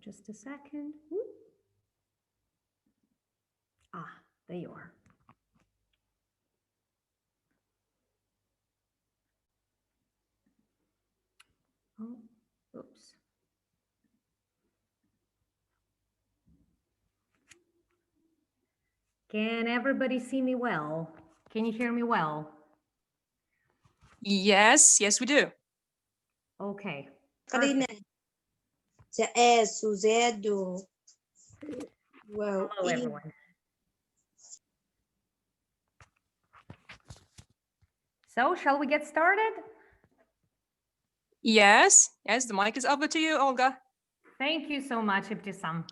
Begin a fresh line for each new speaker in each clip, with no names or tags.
just a second. Ah, there you are. Oh, oops. Can everybody see me well? Can you hear me well?
Yes, yes, we do.
Okay.
Karina, the S, o Z, well,
Hello, everyone. So, shall we get started?
Yes, yes, the mic is over to you, Olga.
Thank you so much, Ibtisam.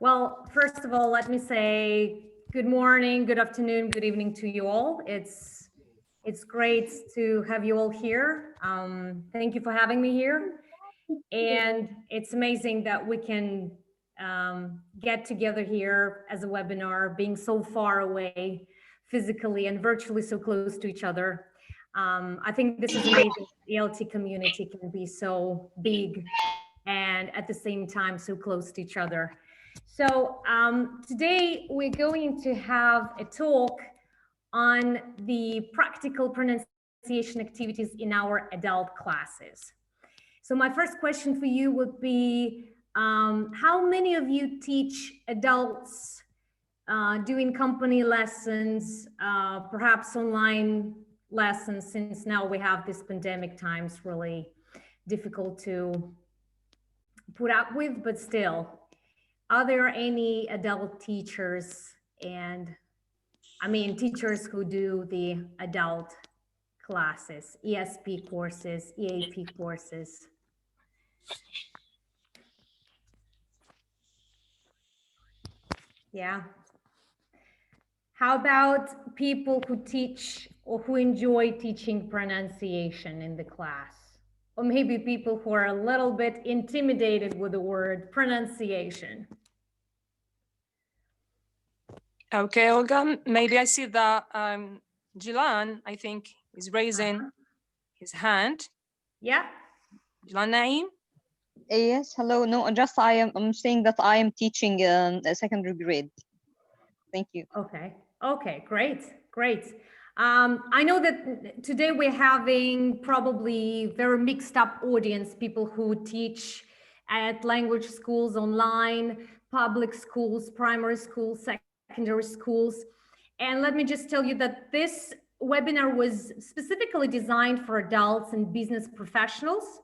Well, first of all, let me say good morning, good afternoon, good evening to you all. It's great to have you all here. Thank you for having me here. And it's amazing that we can get together here as a webinar, being so far away physically and virtually so close to each other. I think this is amazing. The ELT community can be so big and at the same time so close to each other. So today we're going to have a talk on the practical pronunciation activities in our adult classes. So my first question for you would be, how many of you teach adults doing company lessons, perhaps online lessons, since now we have this pandemic times really difficult to put up with, but still, are there any adult teachers and teachers who do the adult classes, ESP courses, EAP courses? Yeah. How about people who teach or who enjoy teaching pronunciation in the class? Or maybe people who are a little bit intimidated with the word pronunciation.
Okay, Olga, maybe I see that Jilan, I think, is raising his hand.
Yeah.
Jilan Naeem?
Yes, hello. No, I'm saying that I am teaching a secondary grade. Thank you.
Okay, great. I know that today we're having probably very mixed up audience, people who teach at language schools online, public schools, primary schools, secondary schools. And let me just tell you that this webinar was specifically designed for adults and business professionals.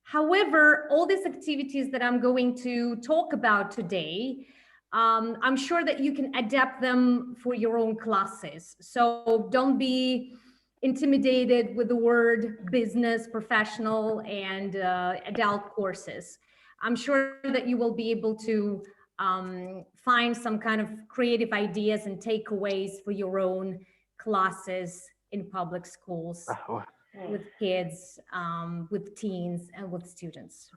However, all these activities that I'm going to talk about today, I'm sure that you can adapt them for your own classes. So don't be intimidated with the word business, professional, and adult courses. I'm sure that you will be able to find some kind of creative ideas and takeaways for your own classes in public schools with kids, with teens, and with students.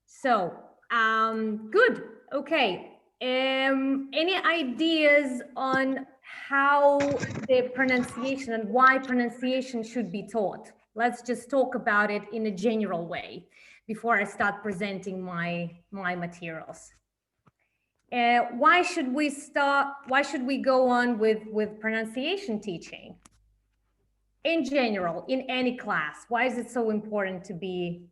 So, good. Okay. Any ideas on how the pronunciation and why pronunciation should be taught? Let's just talk about it in a general way before I start presenting my materials. Why should we go on with pronunciation teaching? In general, in any class, why is it so important to be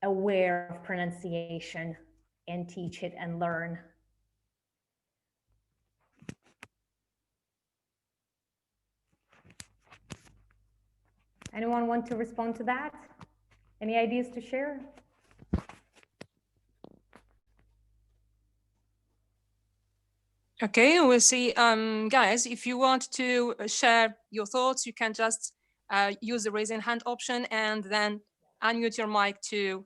aware of pronunciation and teach it and learn? Anyone want to respond to that? Any ideas to share?
Okay, we'll see. Guys, if you want to share your thoughts, you can just use the raising hand option and then unmute your mic to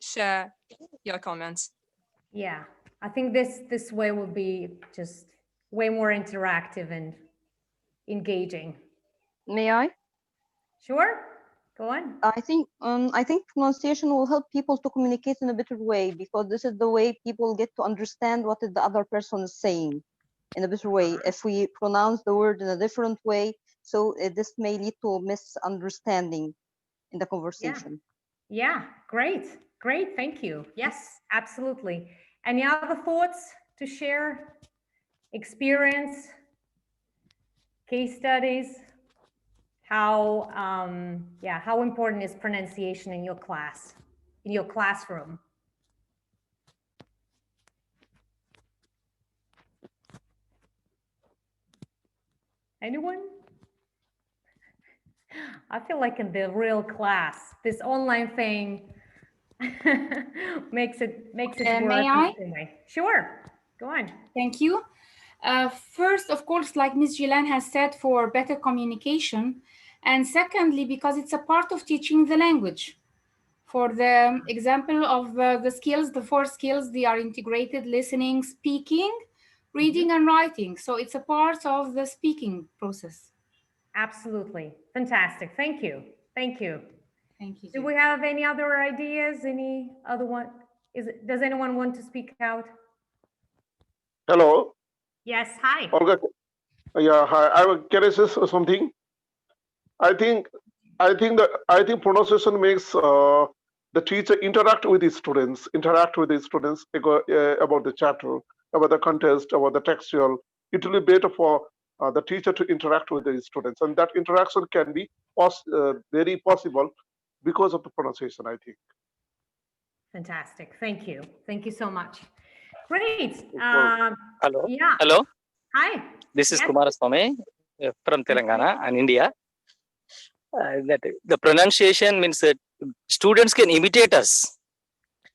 share your comments.
Yeah, I think this way will be just way more interactive and engaging.
May I?
Sure, go on.
I think pronunciation will help people to communicate in a better way, because this is the way people get to understand what the other person is saying in a better way. If we pronounce the word in a different way, so this may lead to misunderstanding in the conversation.
Yeah, great. Great, thank you. Yes, absolutely. Any other thoughts to share? Experience, case studies? How, yeah, how important is pronunciation in your class, in your classroom? Anyone? I feel like in the real class, this online thing makes it work.
May I?
Anyway. Sure, go on.
Thank you. First, of course, like Ms. Jilan has said, for better communication. And secondly, because it's a part of teaching the language. For the example of the skills, the 4 skills, they are integrated: listening, speaking, reading, and writing. So it's a part of the speaking process.
Absolutely. Fantastic. Thank you. Thank you.
Thank you.
Do we have any other ideas? Any other one? Does anyone want to speak out?
Hello,
Yes, hi.
Olga. Yeah, hi. Can I say something? I think pronunciation makes the teacher interact with the students, about the chapter, about the context, about the textual. It will be better for the teacher to interact with the students, and that interaction can be very possible because of the pronunciation, I think.
Fantastic. Thank you. Thank you so much. Great.
Hello.
Yeah.
Hello.
Hi.
This is
Yes.
Kumaraswamy from Telangana and India. That the pronunciation means that students can imitate us,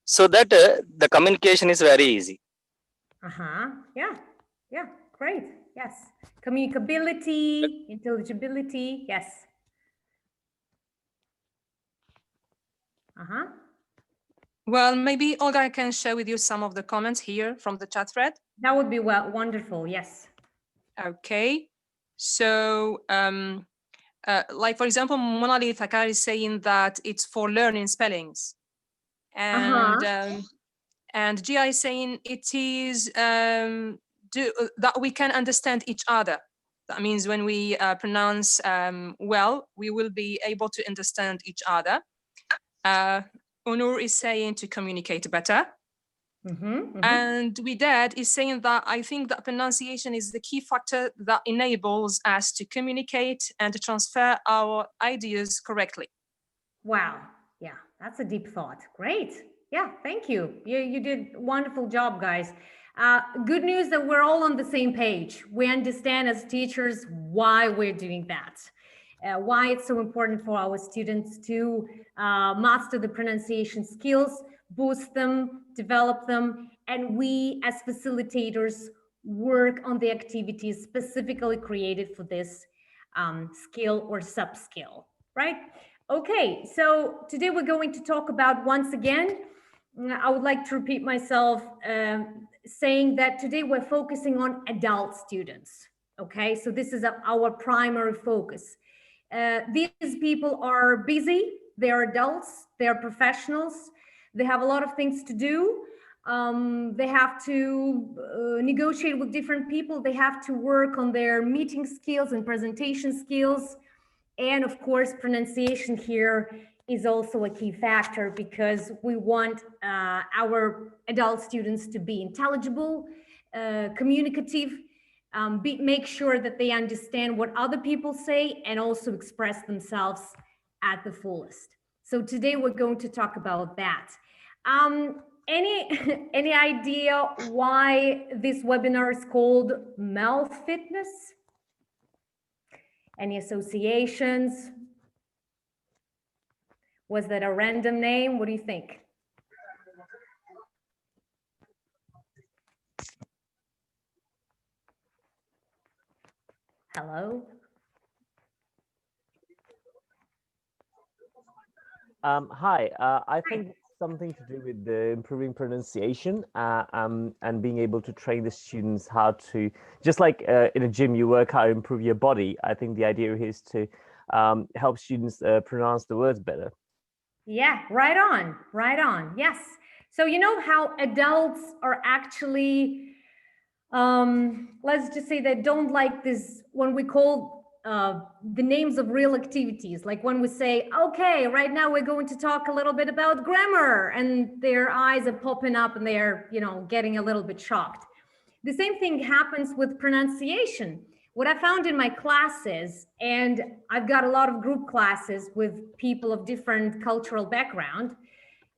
so that the communication is very easy.
Yeah. Yeah. Great. Yes. Communicability, intelligibility. Yes.
Well, maybe Olga, I can share with you some of the comments here from the chat thread.
That would be wonderful. Yes.
Okay. So, like, for example, Monali Thakar is saying that it's for learning spellings. And Gia is saying it is that we can understand each other. That means when we pronounce well, we will be able to understand each other. Onur is saying to communicate better. And Widad is saying that I think that pronunciation is the key factor that enables us to communicate and to transfer our ideas correctly.
Wow. Yeah, that's a deep thought. Great. Yeah, thank you. You did a wonderful job, guys. Good news that we're all on the same page. We understand as teachers why we're doing that. Why it's so important for our students to master the pronunciation skills, boost them, develop them, and we as facilitators work on the activities specifically created for this skill or sub-skill, right? Okay, so today we're going to talk about, once again, I would like to repeat myself, saying that today we're focusing on adult students, okay? So this is our primary focus. These people are busy, they're adults, they're professionals, they have a lot of things to do. They have to negotiate with different people, they have to work on their meeting skills and presentation skills. And of course, pronunciation here is also a key factor because we want our adult students to be intelligible, communicative, make sure that they understand what other people say and also express themselves at the fullest. So today we're going to talk about that. Any idea why this webinar is called Mouth Fitness? Any associations? Was that a random name? What do you think? Hello?
Hi, I think something to do with the improving pronunciation and being able to train the students how to, just like in a gym, you work how to improve your body. I think the idea is to help students pronounce the words better.
Yeah, right on, yes. So you know how adults are actually, let's just say they don't like this, when we call the names of real activities. Like when we say, okay, right now we're going to talk a little bit about grammar, and their eyes are popping up and they're, you know, getting a little bit shocked. The same thing happens with pronunciation. What I found in my classes, and I've got a lot of group classes with people of different cultural background,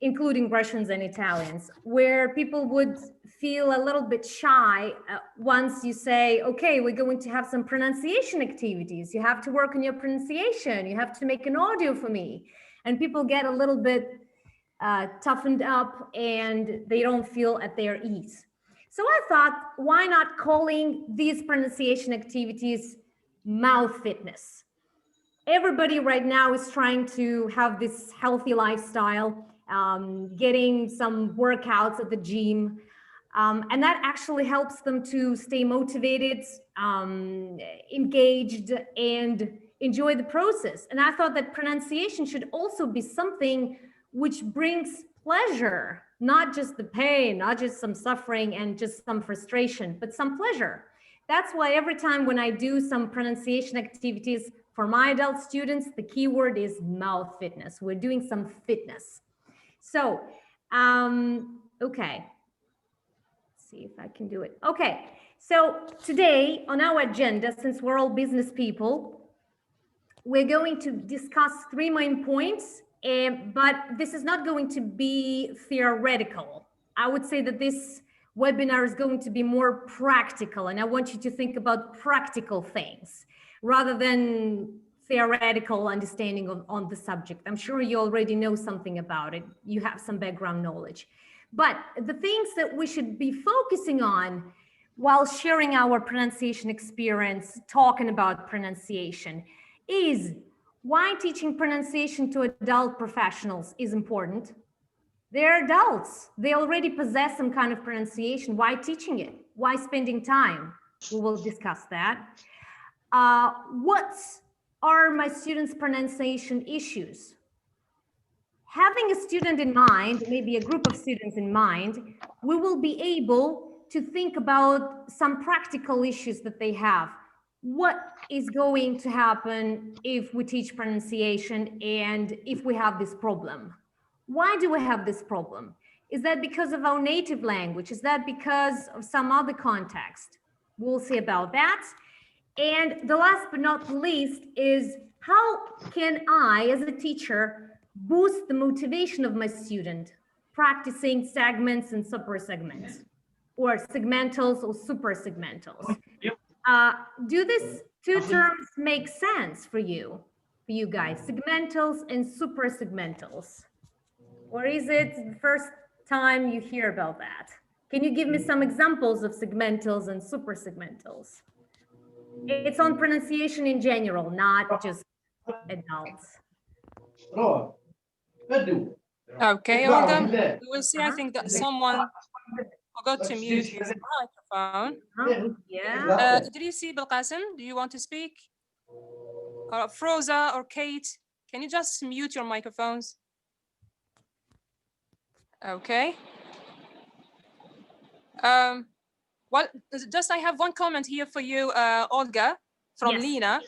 including Russians and Italians, where people would feel a little bit shy once you say, okay, we're going to have some pronunciation activities. You have to work on your pronunciation. You have to make an audio for me. And people get a little bit toughened up and they don't feel at their ease. So I thought, why not calling these pronunciation activities mouth fitness? Everybody right now is trying to have this healthy lifestyle, getting some workouts at the gym. And that actually helps them to stay motivated, engaged, and enjoy the process. And I thought that pronunciation should also be something which brings pleasure, not just the pain, not just some suffering and just some frustration, but some pleasure. That's why every time when I do some pronunciation activities for my adult students, the key word is mouth fitness. We're doing some fitness. So, okay. Let's see if I can do it. Okay, so today on our agenda, since we're all business people, we're going to discuss 3 main points, but this is not going to be theoretical. I would say that this webinar is going to be more practical, and I want you to think about practical things rather than theoretical understanding on the subject. I'm sure you already know something about it. You have some background knowledge. But the things that we should be focusing on while sharing our pronunciation experience, talking about pronunciation, is why teaching pronunciation to adult professionals is important. They're adults. They already possess some kind of pronunciation. Why teaching it? Why spending time? We will discuss that. What are my students' pronunciation issues? Having a student in mind, maybe a group of students in mind, we will be able to think about some practical issues that they have. What is going to happen if we teach pronunciation and if we have this problem? Why do we have this problem? Is that because of our native language? Is that because of some other context? We'll see about that. And the last but not least is, how can I, as a teacher, boost the motivation of my student practicing segments and super segments, or segmentals or super segmentals? Do these 2 terms make sense for you guys, segmentals and super segmentals? Or is it the first time you hear about that? Can you give me some examples of segmentals and super segmentals? It's on pronunciation in general, not just adults.
Okay, Olga, we will see. I think that someone forgot to mute his microphone.
Yeah.
Did you see Belkacem? Do you want to speak? Or Froza or Kate, can you just mute your microphones? Okay. Well, just I have one comment here for you, Olga, from
Yes.
Lena.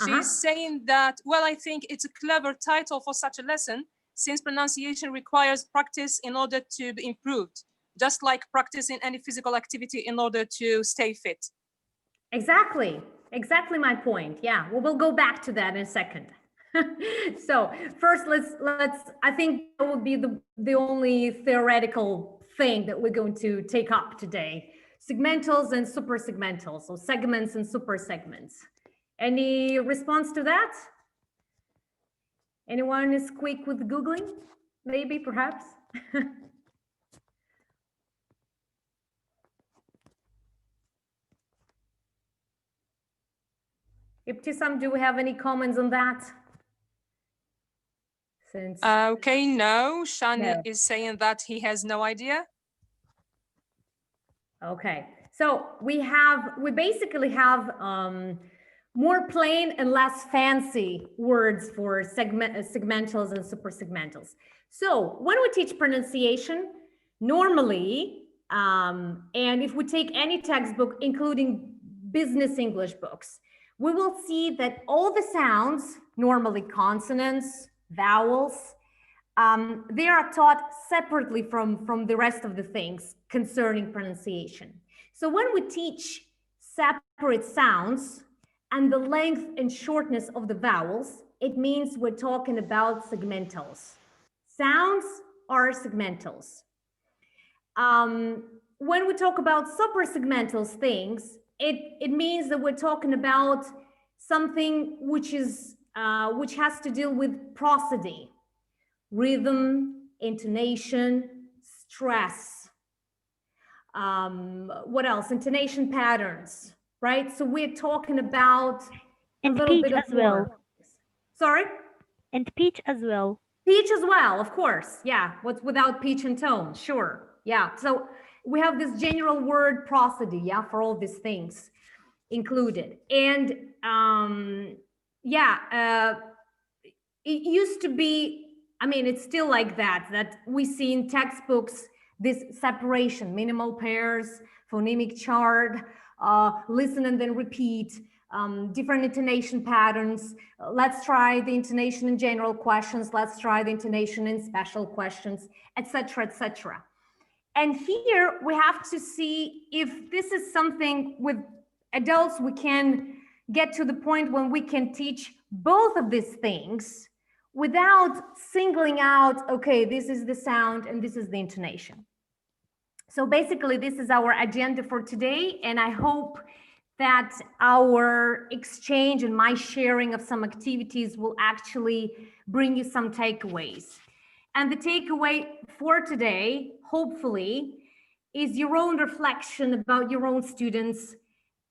She's saying that, well, I think it's a clever title for such a lesson, since pronunciation requires practice in order to be improved, just like practicing any physical activity in order to stay fit.
Exactly my point. Yeah, we will go back to that in a second. So first, let's. I think that would be the only theoretical thing that we're going to take up today: segmentals and super segmentals, so segments and super segments. Any response to that? Anyone is quick with Googling? Maybe, perhaps. Ibtisam, do we have any comments on that? Since
Okay, no, Shan
No.
is saying that he has no idea.
Okay, so we basically have more plain and less fancy words for segmentals and super segmentals. So when we teach pronunciation, normally, and if we take any textbook, including business English books, we will see that all the sounds, normally consonants, vowels, they are taught separately from the rest of the things concerning pronunciation. So when we teach separate sounds and the length and shortness of the vowels, it means we're talking about segmentals. Sounds are segmentals. When we talk about suprasegmentals things, it means that we're talking about something which has to deal with prosody, rhythm, intonation, stress. What else? Intonation patterns, right? So we're talking about
And
a little
pitch
bit of
as well.
more. Sorry?
And pitch as well.
Pitch as well, of course. Yeah, what's without pitch and tone? Sure. Yeah. So we have this general word prosody, yeah, for all these things included. And it used to be, I mean, it's still like that we see in textbooks this separation, minimal pairs, phonemic chart, listen and then repeat, different intonation patterns. Let's try the intonation in general questions. Let's try the intonation in special questions, etc., etc. And here we have to see if this is something with adults we can get to the point when we can teach both of these things without singling out, okay, this is the sound and this is the intonation. So basically, this is our agenda for today, and I hope that our exchange and my sharing of some activities will actually bring you some takeaways. And the takeaway for today, hopefully, is your own reflection about your own students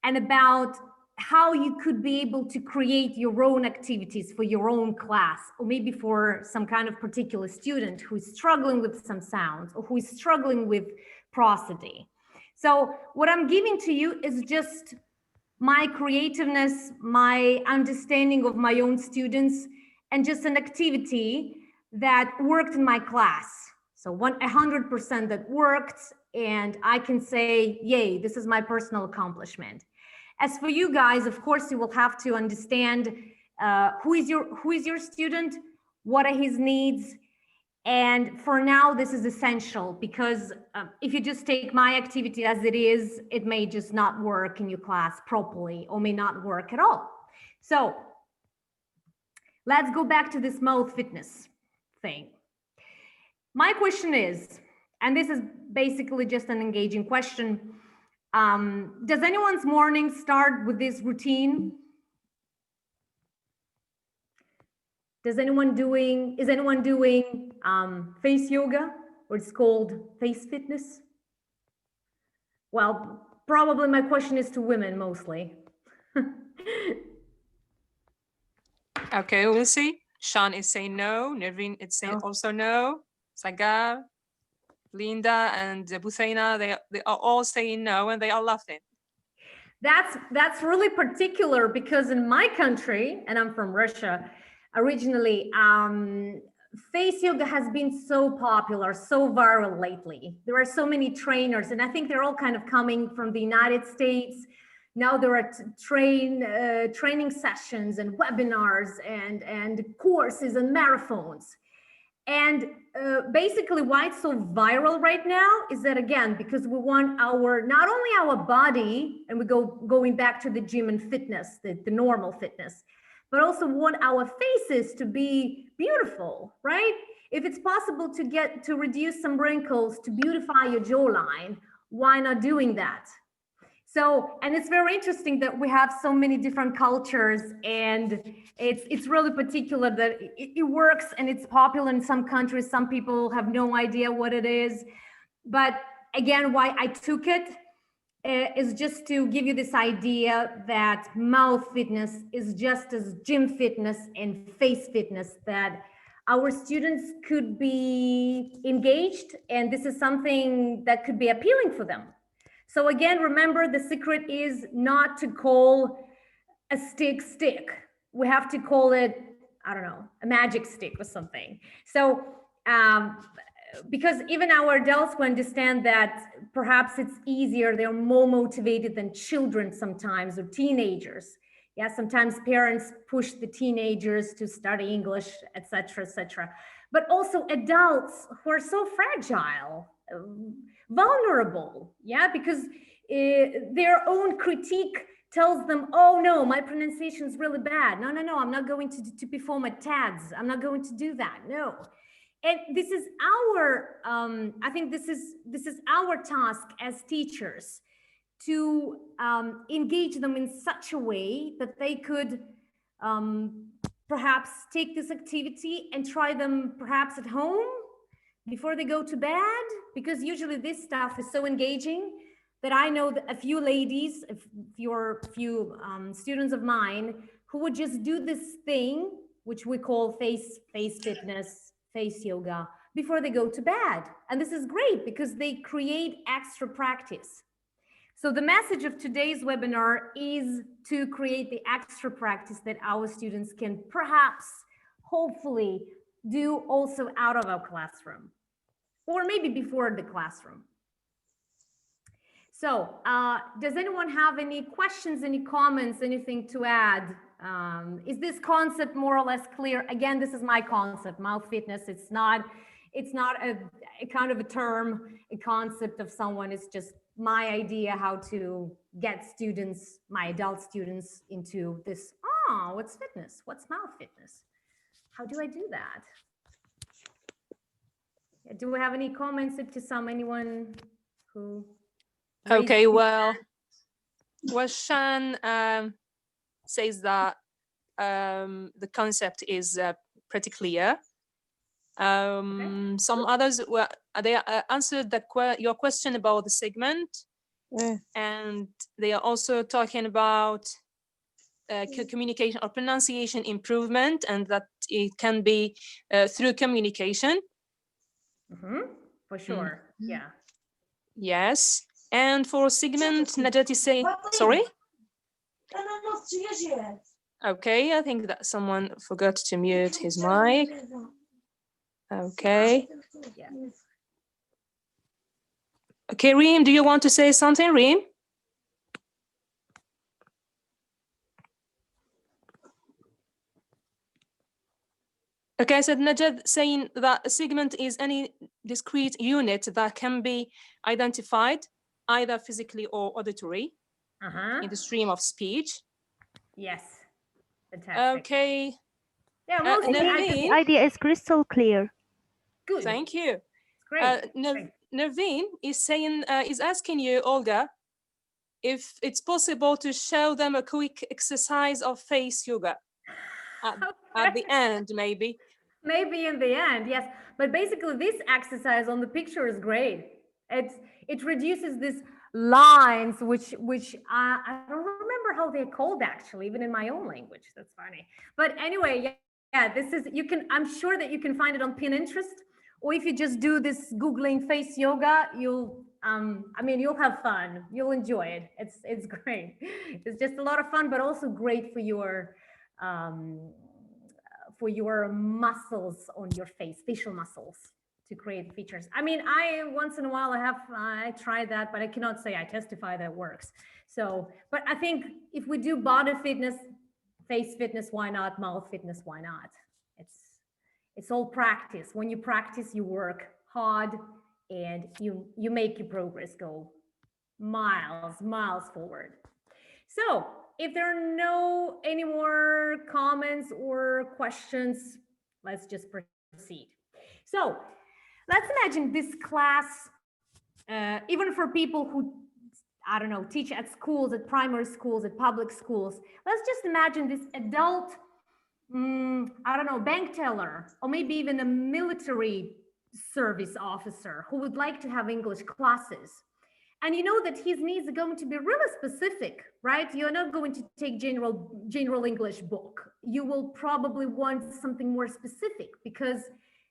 and about how you could be able to create your own activities for your own class, or maybe for some kind of particular student who is struggling with some sounds or who is struggling with prosody. So what I'm giving to you is just my creativeness, my understanding of my own students, and just an activity that worked in my class. So 100% that worked, and I can say, yay, this is my personal accomplishment. As for you guys, of course, you will have to understand who is your student, what are his needs, and for now, this is essential because if you just take my activity as it is, it may just not work in your class properly or may not work at all. So let's go back to this mouth fitness thing. My question is, and this is basically just an engaging question, does anyone's morning start with this routine? Is anyone doing face yoga, or it's called face fitness? Well, probably my question is to women mostly.
Okay, we'll see. Sean is saying no. Nervin is saying also no. Sagar, Linda, and Busaina, they are all saying no, and they are laughing.
That's really particular because in my country, and I'm from Russia originally, face yoga has been so popular, so viral lately. There are so many trainers, and I think they're all kind of coming from the United States. Now there are training sessions and webinars and courses and marathons. And basically why it's so viral right now is that, again, because we want not only our body, and we going back to the gym and fitness, the normal fitness, but also want our faces to be beautiful, right? If it's possible to reduce some wrinkles, to beautify your jawline, why not doing that? So, and it's very interesting that we have so many different cultures, and it's really particular that it works and it's popular in some countries. Some people have no idea what it is. But again, why I took it is just to give you this idea that mouth fitness is just as gym fitness and face fitness, that our students could be engaged, and this is something that could be appealing for them. So again, remember, the secret is not to call a stick. We have to call it, I don't know, a magic stick or something. So because even our adults will understand that perhaps it's easier, they're more motivated than children sometimes, or teenagers. Yeah, sometimes parents push the teenagers to study English, etc., etc. But also adults who are so fragile, vulnerable, yeah, because their own critique tells them, oh no, my pronunciation is really bad. No, no, no, I'm not going to perform at TADS. I'm not going to do that, no. And this is our, I think this is our task as teachers, to engage them in such a way that they could perhaps take this activity and try them perhaps at home before they go to bed, because usually this stuff is so engaging that I know that a few ladies, a few students of mine, who would just do this thing, which we call face fitness, face yoga, before they go to bed. And this is great because they create extra practice. So the message of today's webinar is to create the extra practice that our students can perhaps, hopefully, do also out of our classroom, or maybe before the classroom. So does anyone have any questions, any comments, anything to add? Is this concept more or less clear? Again, this is my concept, mouth fitness. It's not a kind of a term, a concept of someone. It's just my idea how to get students, my adult students, into this, oh, what's fitness? What's mouth fitness? How do I do that? Do we have any comments to anyone who?
Okay, well, Shan says that the concept is pretty clear. Some others, well, they answered your question about the segment, and they are also talking about communication or pronunciation improvement, and that it can be through communication.
For sure, yeah.
Yes, and for segment, Najat is saying, sorry? Okay, I think that someone forgot to mute his mic. Okay.
Yeah.
Okay, Reem, do you want to say something, Reem? Okay, I said Najat saying that a segment is any discrete unit that can be identified either physically or auditory in the stream of speech.
Yes, fantastic.
Okay.
Yeah,
I think the idea is crystal clear.
Good.
Thank you.
Great.
Naveen is saying, is asking you, Olga, if it's possible to show them a quick exercise of face yoga at the end, maybe.
Maybe in the end, yes. But basically, this exercise on the picture is great. It reduces these lines, which I don't remember how they're called actually, even in my own language. That's funny. But anyway, yeah, this is, I'm sure that you can find it on Pinterest, or if you just do this Googling face yoga, you'll have fun. You'll enjoy it. It's great. It's just a lot of fun, but also great for your muscles on your face, facial muscles, to create features. I mean, once in a while I try that, but I cannot say I testify that works. So, but I think if we do body fitness, face fitness, why not? Mouth fitness, why not? It's all practice. When you practice, you work hard, and you make your progress go miles forward. So if there are any more comments or questions, let's just proceed. So let's imagine this class, even for people who, I don't know, teach at schools, at primary schools, at public schools. Let's just imagine this adult, I don't know, bank teller, or maybe even a military service officer who would like to have English classes. And you know that his needs are going to be really specific, right? You're not going to take general English book. You will probably want something more specific, because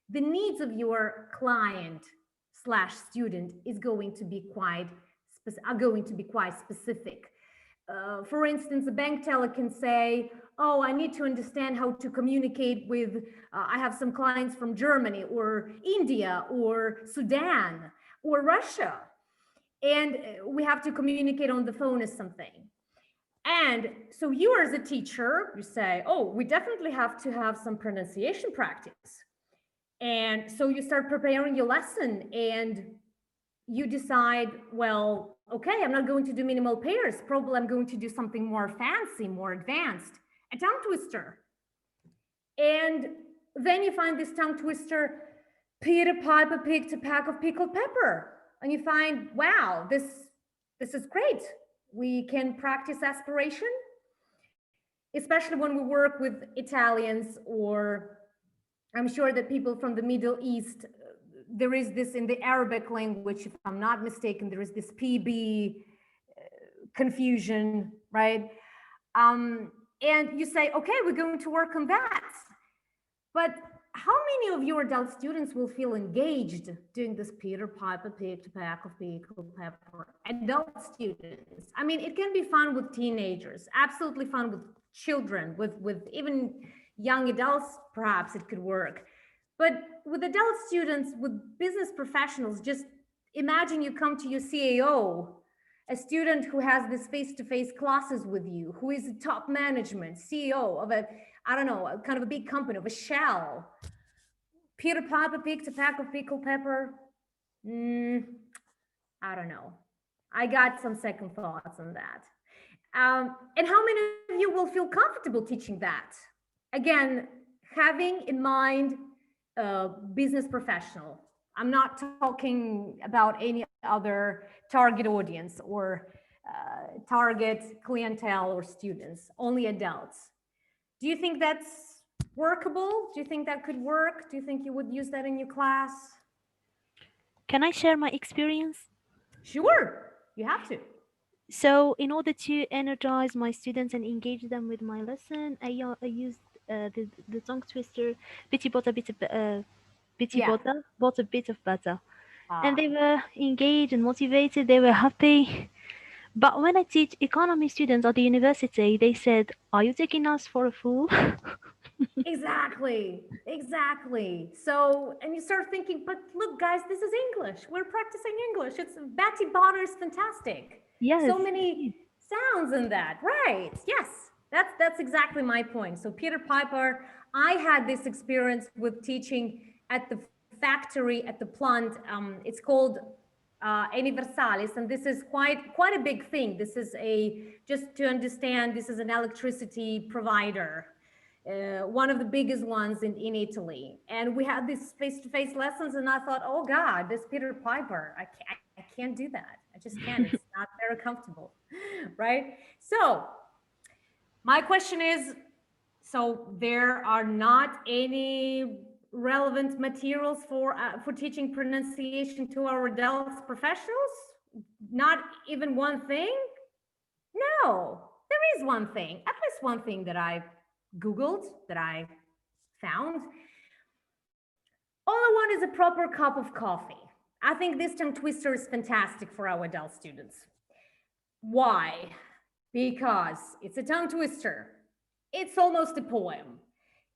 the needs of your client / student are going to be quite specific. For instance, a bank teller can say, oh, I need to understand how to communicate with, I have some clients from Germany or India or Sudan or Russia, and we have to communicate on the phone or something. And so you as a teacher, you say, oh, we definitely have to have some pronunciation practice. And so you start preparing your lesson and you decide, well, okay, I'm not going to do minimal pairs. Probably I'm going to do something more fancy, more advanced, a tongue twister. And then you find this tongue twister, Peter Piper picked a pack of pickled pepper. And you find, wow, this is great. We can practice aspiration, especially when we work with Italians, or I'm sure that people from the Middle East, there is this in the Arabic language, if I'm not mistaken, there is this PB confusion, right? And you say, okay, we're going to work on that. But how many of your adult students will feel engaged doing this Peter Piper picked a pack of pickled pepper? Adult students. I mean, it can be fun with teenagers, absolutely fun with children, with even young adults, perhaps it could work. But with adult students, with business professionals, just imagine you come to your CAO, a student who has this face-to-face classes with you, who is a top management, CEO of a, I don't know, kind of a big company, of a Shell. Peter Piper picked a pack of pickled pepper. I don't know. I got some second thoughts on that. And how many of you will feel comfortable teaching that? Again, having in mind a business professional. I'm not talking about any other target audience or target clientele or students, only adults. Do you think that's workable? Do you think that could work? Do you think you would use that in your class?
Can I share my experience?
Sure, you have to.
So in order to energize my students and engage them with my lesson, I used the tongue twister, Bitty Butter, bought a bit of butter. And they were engaged and motivated, they were happy. But when I teach economy students at the university, they said, are you taking us for a fool?
Exactly. So, and you start thinking, but look, guys, this is English. We're practicing English. It's Betty Butter is fantastic.
Yes.
So many sounds in that, right? Yes, that's exactly my point. So Peter Piper, I had this experience with teaching at the factory, at the plant. It's called Universalis, and this is quite a big thing. This is just to understand, this is an electricity provider. One of the biggest ones in Italy. And we had these face-to-face lessons and I thought, oh God, this Peter Piper, I can't do that. I just can't, it's not very comfortable, right? So my question is, so there are not any relevant materials for teaching pronunciation to our adult professionals? Not even one thing? No, there is one thing, at least one thing that I Googled, that I found. All I want is a proper cup of coffee. I think this tongue twister is fantastic for our adult students. Why? Because it's a tongue twister. It's almost a poem.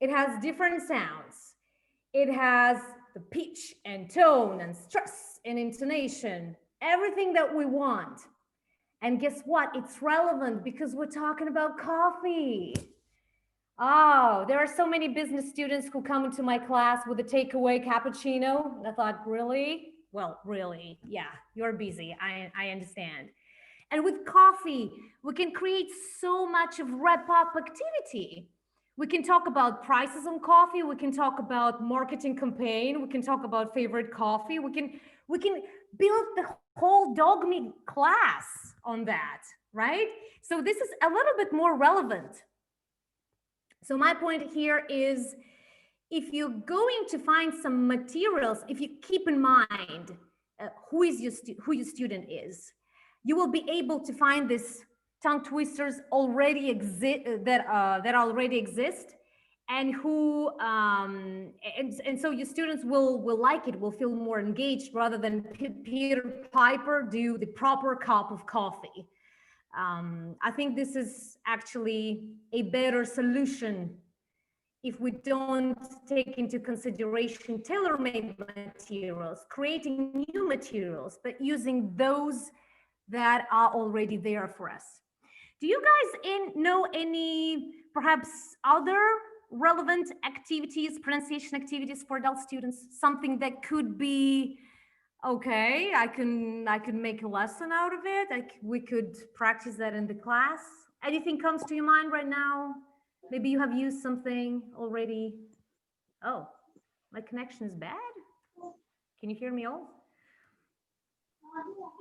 It has different sounds. It has the pitch and tone and stress and intonation, everything that we want. And guess what? It's relevant because we're talking about coffee. Oh, there are so many business students who come into my class with a takeaway cappuccino. And I thought, really? Well, really, yeah, you're busy. I understand. And with coffee, we can create so much of wrap-up activity. We can talk about prices on coffee. We can talk about marketing campaign. We can talk about favorite coffee. We can build the whole dog meat class on that, right? So this is a little bit more relevant. So my point here is, if you're going to find some materials, if you keep in mind who your student is, you will be able to find this tongue twisters already that already exist, and who and so your students will like it, will feel more engaged, rather than Peter Piper do the proper cup of coffee. I think this is actually a better solution if we don't take into consideration tailor-made materials, creating new materials, but using those that are already there for us. Do you guys know any perhaps other relevant activities, pronunciation activities for adult students? Something that could be, okay, I can make a lesson out of it. We could practice that in the class. Anything comes to your mind right now? Maybe you have used something already. Oh, my connection is bad. Can you hear me all?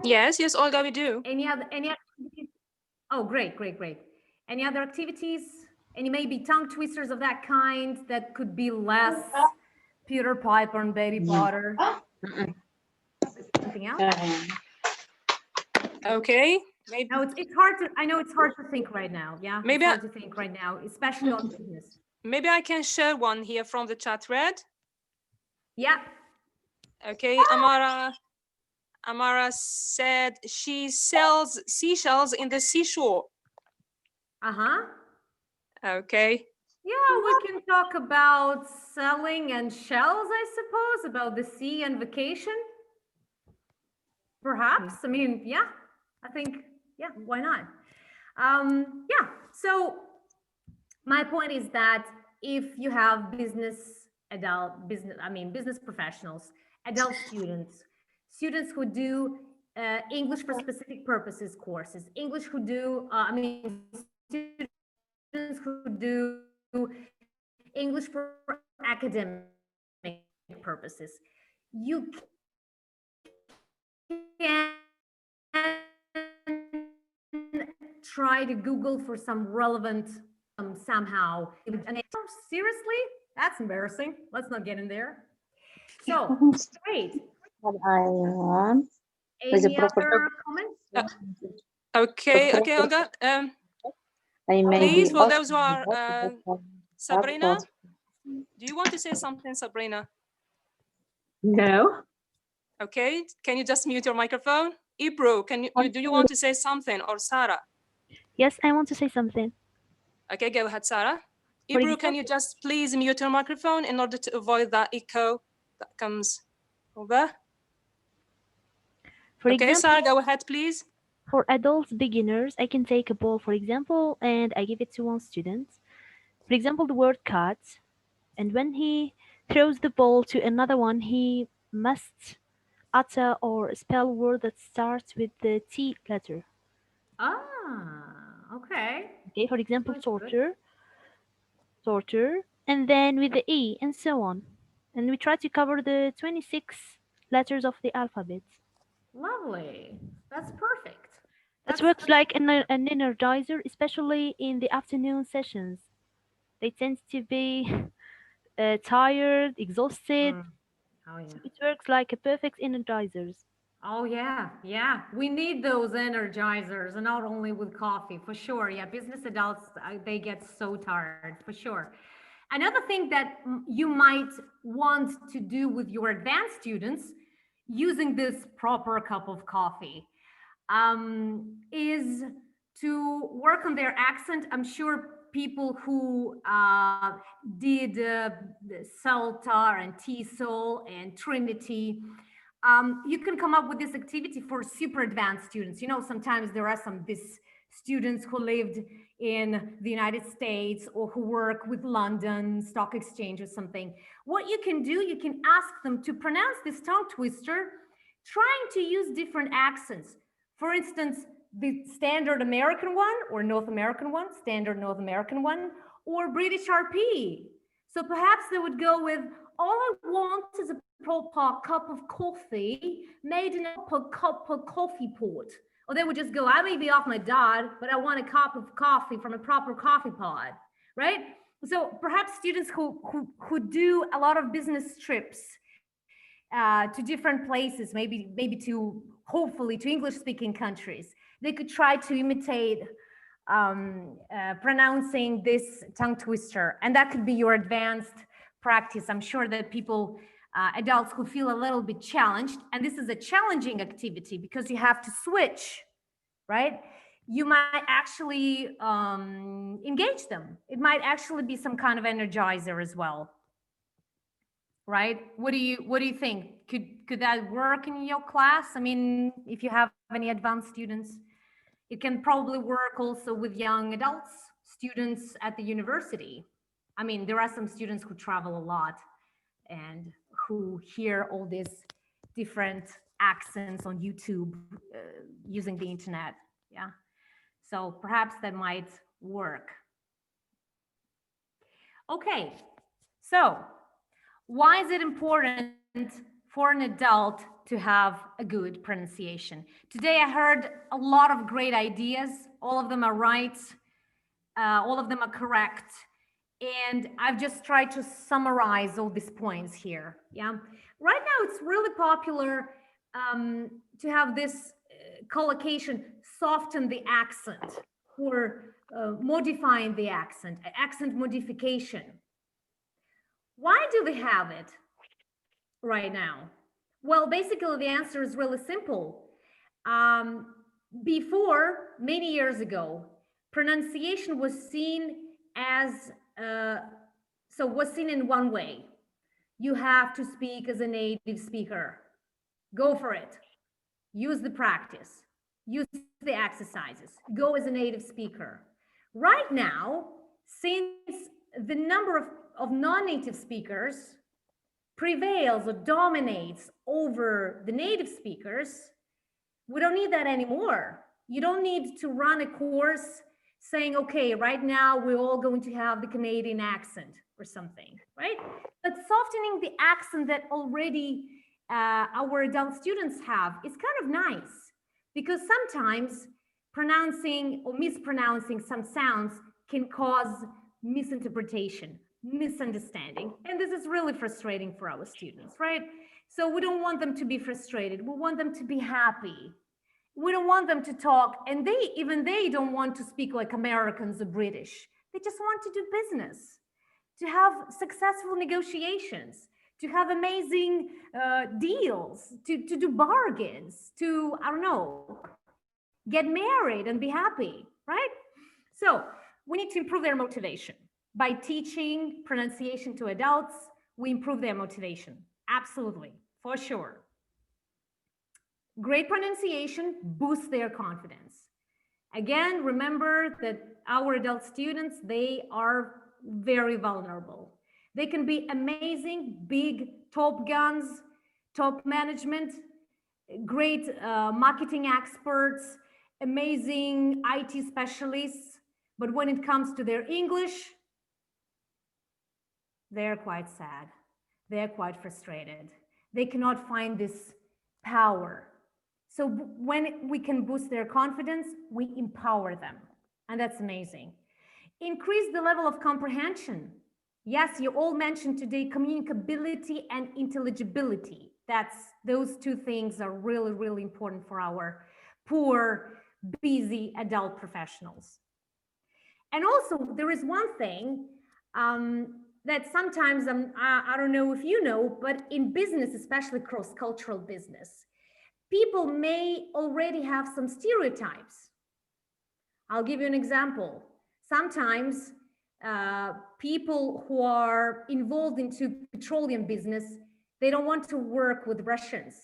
Yes, Olga, we do.
Any activities? Oh, great. Any other activities? Any maybe tongue twisters of that kind that could be less Peter Piper and Betty Potter? Something else?
Okay. Maybe.
No, it's hard to. I know it's hard to think right now. Yeah,
Maybe
it's hard to think right now, especially on business.
Maybe I can share one here from the chat thread.
Yeah.
Okay, Amara said she sells seashells in the seashore. Okay.
Yeah, we can talk about selling and shells, I suppose, about the sea and vacation. Perhaps. I mean, yeah, I think, yeah, why not? Yeah, so my point is that if you have business professionals, adult students who do English for specific purposes courses, English who do, students who do English for academic purposes, you can try to Google for some relevant somehow. Seriously? That's embarrassing. Let's not get in there. So, great. Any other comments?
Okay, Olga. Please, for those who are, Sabrina, do you want to say something, Sabrina?
No.
Okay, can you just mute your microphone? Ibru, do you want to say something, or Sarah?
Yes, I want to say something.
Okay, go ahead, Sarah. Ibru, can you just please mute your microphone in order to avoid that echo that comes over? Okay, Sarah, go ahead, please.
For adult beginners, I can take a ball, for example, and I give it to one student. For example, the word cat. And when he throws the ball to another one, he must utter or spell a word that starts with the T letter.
Okay.
Okay, for example, torture, and then with the E, and so on. And we try to cover the 26 letters of the alphabet.
Lovely. That's perfect.
That works like an energizer, especially in the afternoon sessions. They tend to be tired, exhausted.
Oh, yeah.
So it works like a perfect energizer.
Oh, yeah. Yeah. We need those energizers, and not only with coffee, for sure. Yeah. Business adults, they get so tired, for sure. Another thing that you might want to do with your advanced students using this proper cup of coffee is to work on their accent. I'm sure people who did CELTA and TESOL and Trinity, you can come up with this activity for super advanced students. You know, sometimes there are these students who lived in the United States or who work with London Stock Exchange or something. What you can do, you can ask them to pronounce this tongue twister, trying to use different accents. For instance, the standard American one or North American one, standard North American one, or British RP. So perhaps they would go with, all I want is a proper cup of coffee made in a proper coffee pot. Or they would just go, I may be off my dad, but I want a cup of coffee from a proper coffee pod, right? So perhaps students who do a lot of business trips to different places, maybe to, hopefully, to English-speaking countries, they could try to imitate pronouncing this tongue twister, and that could be your advanced practice. I'm sure that people, adults who feel a little bit challenged, and this is a challenging activity because you have to switch, right? You might actually engage them. It might actually be some kind of energizer as well, right? What do you think? Could that work in your class? I mean, if you have any advanced students, It can probably work also with young adults, students at the university. I mean, there are some students who travel a lot and who hear all these different accents on YouTube using the internet. Yeah. So perhaps that might work. Okay. So why is it important for an adult to have a good pronunciation? Today I heard a lot of great ideas. All of them are right. All of them are correct. And I've just tried to summarize all these points here. Yeah. Right now it's really popular to have this collocation, soften the accent, or modifying the accent modification. Why do they have it right now? Well, basically the answer is really simple. Before, many years ago, pronunciation was seen as, was seen in one way. You have to speak as a native speaker. Go for it. Use the practice. Use the exercises. Go as a native speaker. Right now, since the number of non-native speakers prevails or dominates over the native speakers, we don't need that anymore. You don't need to run a course saying, okay, right now we're all going to have the Canadian accent or something, right? But softening the accent that already our adult students have is kind of nice, because sometimes pronouncing or mispronouncing some sounds can cause misinterpretation, misunderstanding. And this is really frustrating for our students, right? So we don't want them to be frustrated. We want them to be happy. We don't want them to talk, and they don't want to speak like Americans or British. They just want to do business, to have successful negotiations, to have amazing deals, to do bargains, to, I don't know, get married and be happy, right? So we need to improve their motivation. By teaching pronunciation to adults, we improve their motivation. Absolutely, for sure. Great pronunciation boosts their confidence. Again, remember that our adult students, they are very vulnerable. They can be amazing, big top guns, top management, great marketing experts, amazing IT specialists. But when it comes to their English, they're quite sad. They're quite frustrated. They cannot find this power. So when we can boost their confidence, we empower them. And that's amazing. Increase the level of comprehension. Yes, you all mentioned today communicability and intelligibility. Those two things are really, really important for our poor, busy adult professionals. And also, there is one thing that sometimes, I don't know if you know, but in business, especially cross-cultural business, people may already have some stereotypes. I'll give you an example. Sometimes people who are involved into petroleum business, they don't want to work with Russians,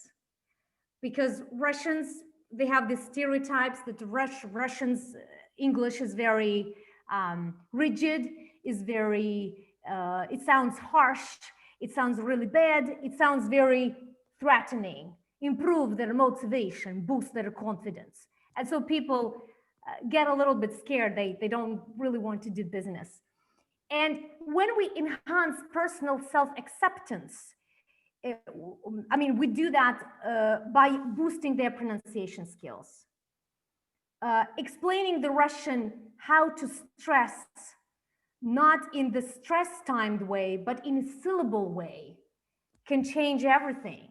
because Russians, they have these stereotypes that Russians' English is very rigid, is very, it sounds harsh, it sounds really bad, it sounds very threatening. Improve their motivation, boost their confidence. And so people get a little bit scared. They don't really want to do business. And when we enhance personal self-acceptance, I mean, we do that by boosting their pronunciation skills. Explaining the Russian how to stress, not in the stress-timed way, but in a syllable way, can change everything.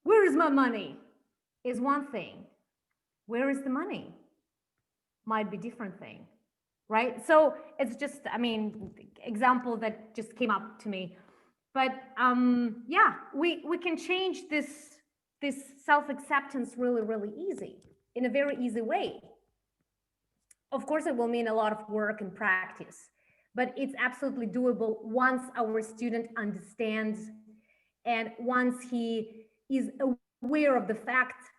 Where is my money? Is one thing. Where is the money? Might be different thing, right? So it's just, I mean, example that just came up to me. But yeah, we can change this self-acceptance really, really easy, in a very easy way. Of course, it will mean a lot of work and practice, but it's absolutely doable once our student understands and once he is aware of the fact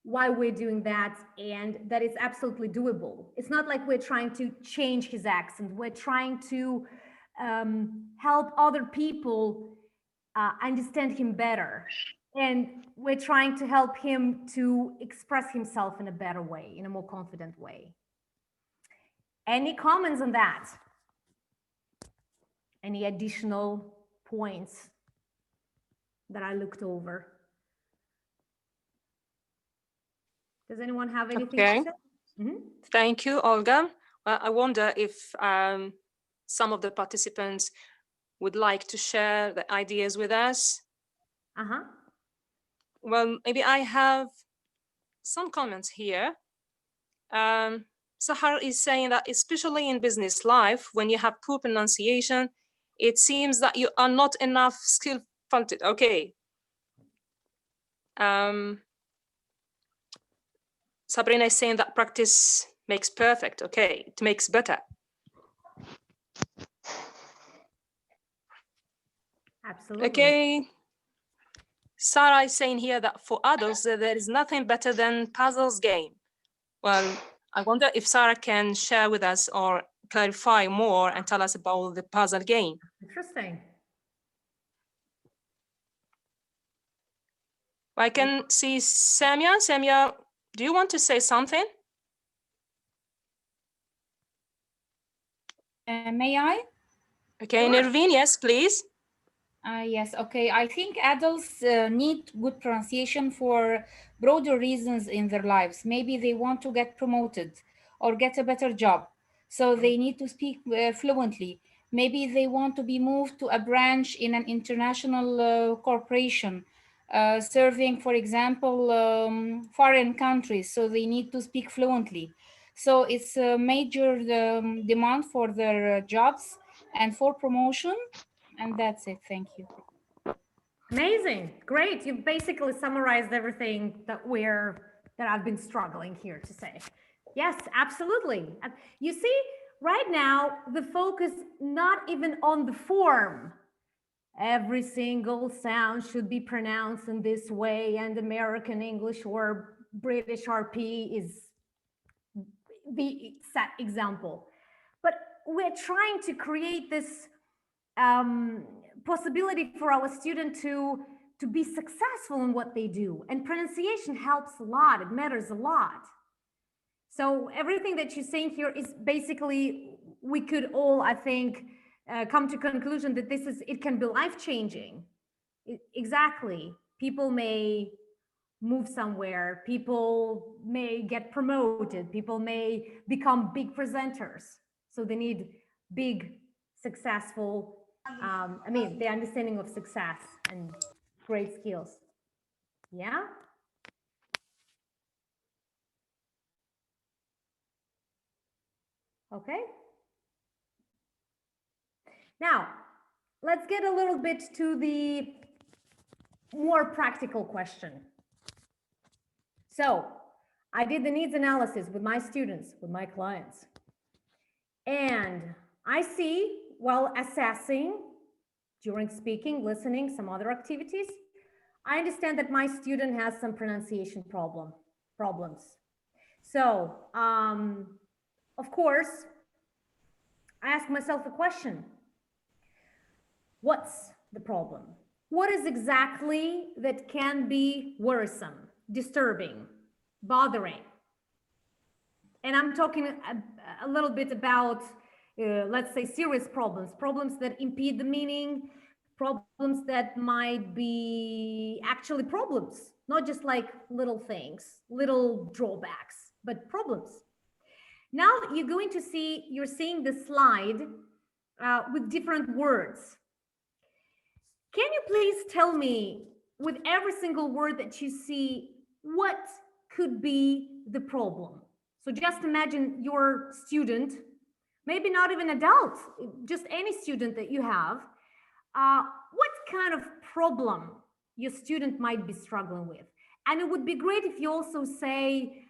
why we're doing that and that it's absolutely doable. It's not like we're trying to change his accent. We're trying to help other people understand him better. And we're trying to help him to express himself in a better way, in a more confident way. Any comments on that? Any additional points that I looked over? Does anyone have anything
Okay.
to say? Mhm.
Thank you, Olga. I wonder if some of the participants would like to share the ideas with us.
Uh-huh.
Well, maybe I have some comments here. Sahar is saying that especially in business life, when you have poor pronunciation, it seems that you are not enough skillful. Okay. Sabrina is saying that practice makes perfect. Okay, it makes better.
Absolutely.
Okay. Sarah is saying here that for adults, there is nothing better than puzzles game. Well, I wonder if Sarah can share with us or clarify more and tell us about the puzzle game.
Interesting.
I can see Samia. Samia, do you want to say something?
May I?
Okay,
Sure.
Nervin, yes, please.
Yes, okay. I think adults need good pronunciation for broader reasons in their lives. Maybe they want to get promoted or get a better job, so they need to speak fluently. Maybe they want to be moved to a branch in an international corporation, serving, for example, foreign countries, so they need to speak fluently. So it's a major demand for their jobs and for promotion. And that's it. Thank you.
Amazing. Great. You've basically summarized everything that I've been struggling here to say. Yes, absolutely. You see, right now, the focus not even on the form. Every single sound should be pronounced in this way, and American English or British RP is the set example. But we're trying to create this possibility for our student to be successful in what they do. And pronunciation helps a lot. It matters a lot. So everything that you're saying here is basically, we could all, I think, come to conclusion that it can be life-changing. Exactly. People may move somewhere. People may get promoted. People may become big presenters. So they need big, successful, the understanding of success and great skills. Yeah? Okay. Now, let's get a little bit to the more practical question. So, I did the needs analysis with my students, with my clients. And I see, while assessing, during speaking, listening, some other activities, I understand that my student has some pronunciation problems. So, of course, I ask myself a question. What's the problem? What is exactly that can be worrisome, disturbing, bothering? And I'm talking a little bit about, let's say, serious problems that impede the meaning, problems that might be actually problems, not just like little things, little drawbacks, but problems. Now you're seeing the slide with different words. Can you please tell me, with every single word that you see, what could be the problem? So just imagine your student, maybe not even adult, just any student that you have. What kind of problem your student might be struggling with? And it would be great if you also say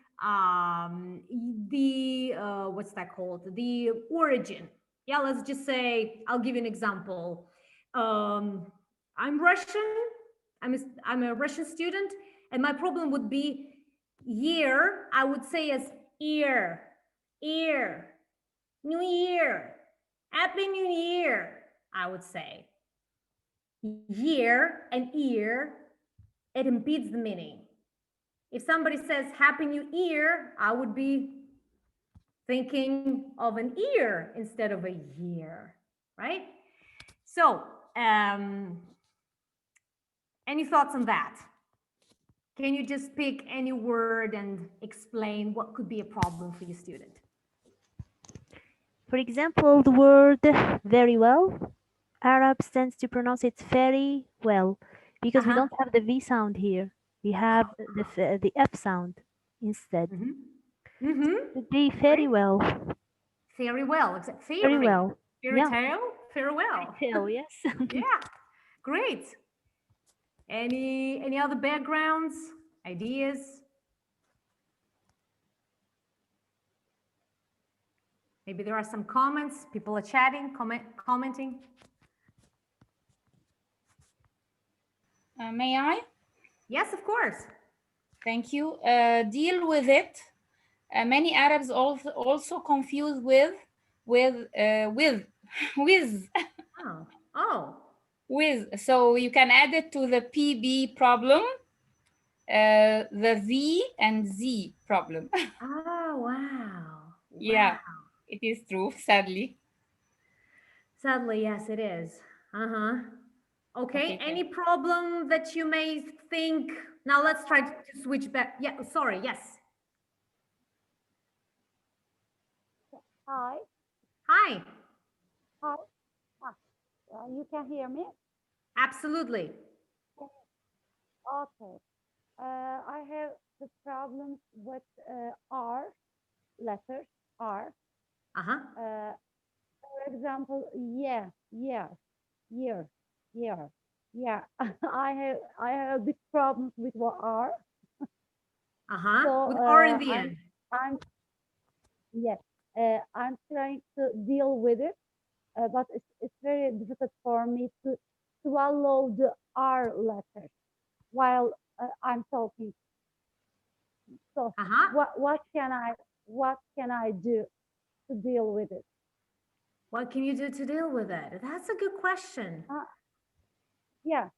what's that called? The origin. Yeah, let's just say, I'll give you an example. I'm Russian. I'm a Russian student, and my problem would be year, I would say as ear, ear, New Year, Happy New Year, I would say. Year and ear, it impedes the meaning. If somebody says Happy New Year, I would be thinking of an ear instead of a year, right? So, any thoughts on that? Can you just pick any word and explain what could be a problem for your student?
For example, the word very well. Arabs tend to pronounce it very well because we don't have the V sound here. We have the F sound instead. Would be very well.
Very well, except
Very well.
Fairy
Yeah.
tale, farewell.
Fairy tale, yes.
Yeah, great. Any other backgrounds, ideas? Maybe there are some comments. People are chatting, commenting.
May I?
Yes, of course.
Thank you. Deal with it. Many Arabs also confuse with.
Oh.
With. So you can add it to the PB problem, the V and Z problem.
Oh, wow.
Yeah, it is true, sadly.
Sadly, yes, it is. Okay, any problem that you may think? Now let's try to switch back. Yeah, sorry, yes.
Hi.
Hi.
Hi. You can hear me?
Absolutely.
Okay. I have the problems with R, letters R. For example, yeah. I have big problems with R.
So, with R in the end.
I'm trying to deal with it, but it's very difficult for me to swallow the R letter while I'm talking. So what can I do to deal with it?
What can you do to deal with it? That's a good question.
Yeah.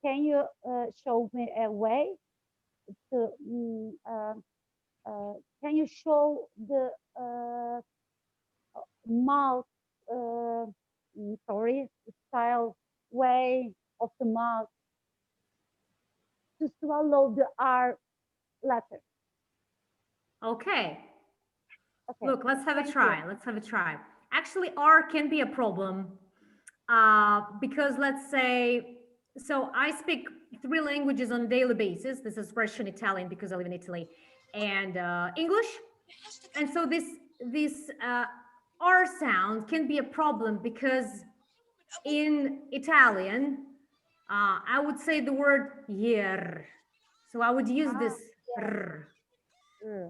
Can you show me a way to? Can you show the mouth? Style way of the mouth to swallow the R letter.
Okay. Look, let's have a try. Let's have a try. Actually, R can be a problem because let's say, so I speak 3 languages on a daily basis. This is Russian, Italian, because I live in Italy, and English. And so this R sound can be a problem because in Italian, I would say the word yer. So I would use this r,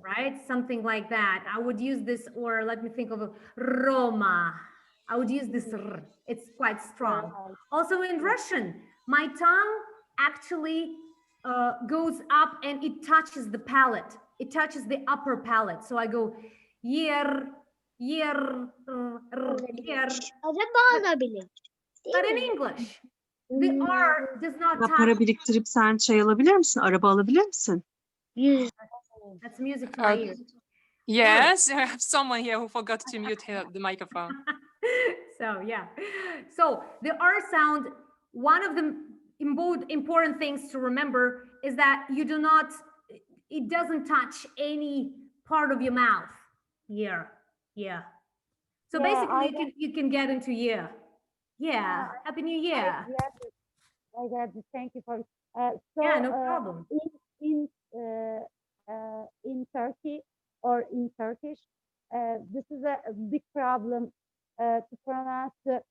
right? Something like that. I would use this, or let me think of Roma. I would use this r. It's quite strong. Also in Russian, my tongue actually goes up and it touches the palate. It touches the upper palate. So I go yer, yer, yer. But in English, the R does not touch.
Para biriktirip sen çay alabilir misin? Araba alabilir misin?
That's music to my ears.
Yes, I have someone here who forgot to mute the microphone.
So yeah, so the R sound, one of the important things to remember is that it doesn't touch any part of your mouth. Yeah. So basically you can get into yeah. Happy New Year.
I got it. Thank you for
yeah, no problem.
In Turkey or in Turkish, this is a big problem to pronounce the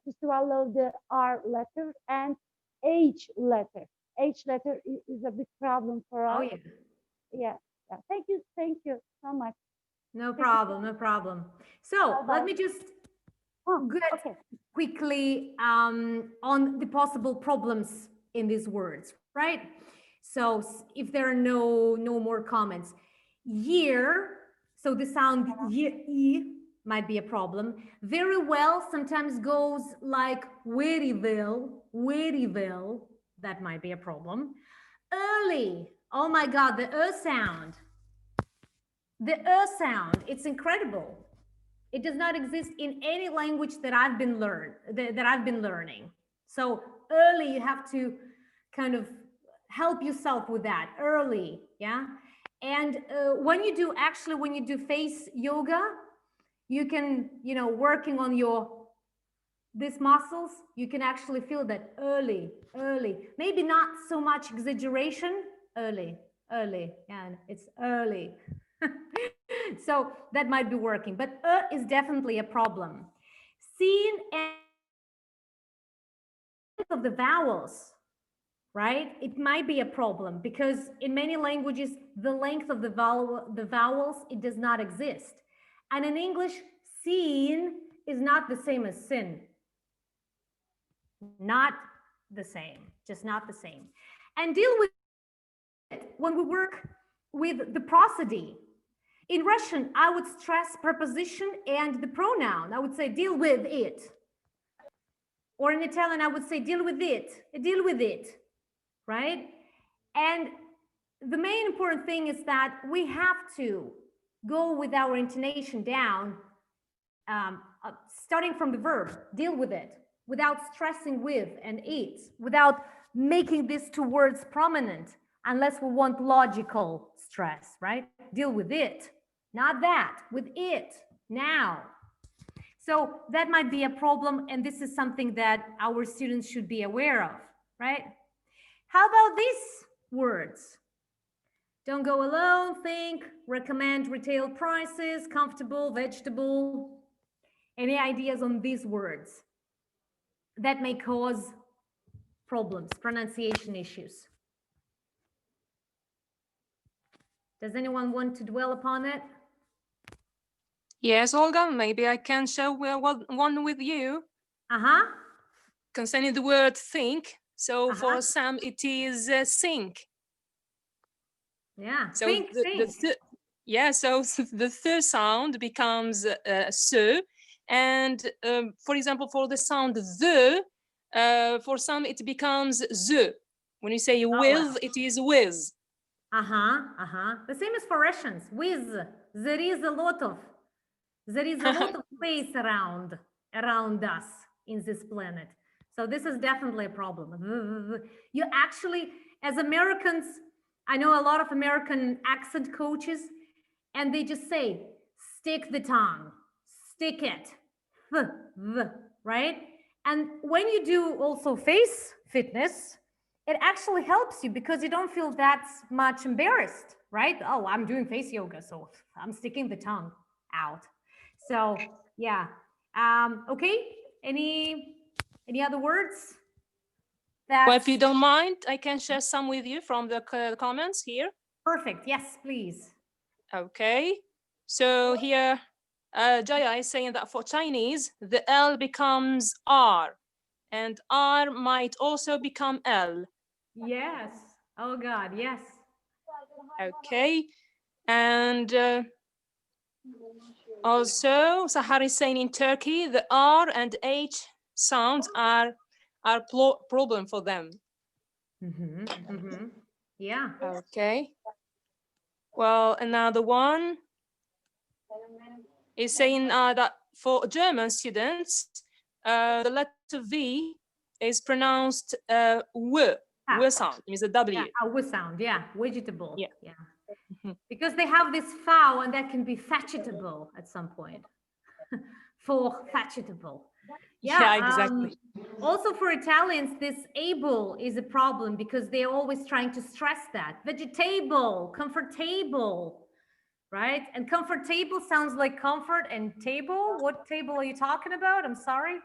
to swallow the R letter and H letter. H letter is a big problem for us.
Oh yeah.
Thank you so much.
No problem. So let me just get quickly on the possible problems in these words, right? So if there are no more comments, year, so the sound e might be a problem. Very well sometimes goes like very well, that might be a problem. Early, oh my God, the sound. The sound, it's incredible. It does not exist in any language that I've been learning. So early, you have to kind of help yourself with that early, yeah. And when you do face yoga, you can, working on these muscles, you can actually feel that early, maybe not so much exaggeration, early, yeah, it's early. So that might be working, but is definitely a problem. Seeing and of the vowels, right? It might be a problem because in many languages, the length of the vowels, it does not exist. And in English, seen is not the same as sin. Not the same, just not the same. And deal with it when we work with the prosody. In Russian, I would stress preposition and the pronoun. I would say deal with it. Or in Italian, I would say deal with it, right? And the main important thing is that we have to go with our intonation down, starting from the verb, deal with it, without stressing with and it, without making these two words prominent, unless we want logical stress, right? Deal with it, not that, with it, now. So that might be a problem, and this is something that our students should be aware of, right? How about these words? Don't go alone, think, recommend retail prices, comfortable, vegetable. Any ideas on these words that may cause problems, pronunciation issues? Does anyone want to dwell upon it?
Yes, Olga, maybe I can share one with you. Concerning the word think. So for some, it is sink.
Yeah,
so
think.
Yeah, so the third sound becomes so. And for example, for the sound the, for some it becomes the. When you say with, it is with.
The same as for Russians, with. There is a lot of space around us in this planet. So this is definitely a problem. You actually, as Americans, I know a lot of American accent coaches, and they just say, stick the tongue, stick it, right? And when you do also face fitness, it actually helps you because you don't feel that much embarrassed, right? Oh, I'm doing face yoga, so I'm sticking the tongue out. So yeah, okay. Any other words?
Well, if you don't mind, I can share some with you from the comments here.
Perfect. Yes, please.
Okay. So here, Jaya is saying that for Chinese, the L becomes R, and R might also become L.
Yes. Oh God, yes.
Okay. And also, Sahar is saying in Turkey, the R and H sounds are problem for them.
Yeah.
Okay. Well, another one is saying that for German students, the letter V is pronounced W sound, means a W.
Yeah, a W sound, yeah, vegetable.
Yeah.
Because they have this vowel and that can be vegetable at some point. For vegetable.
Yeah, exactly.
Also for Italians, this able is a problem because they're always trying to stress that. Vegetable, comfortable, right? And comfortable sounds like comfort and table. What table are you talking about? I'm sorry.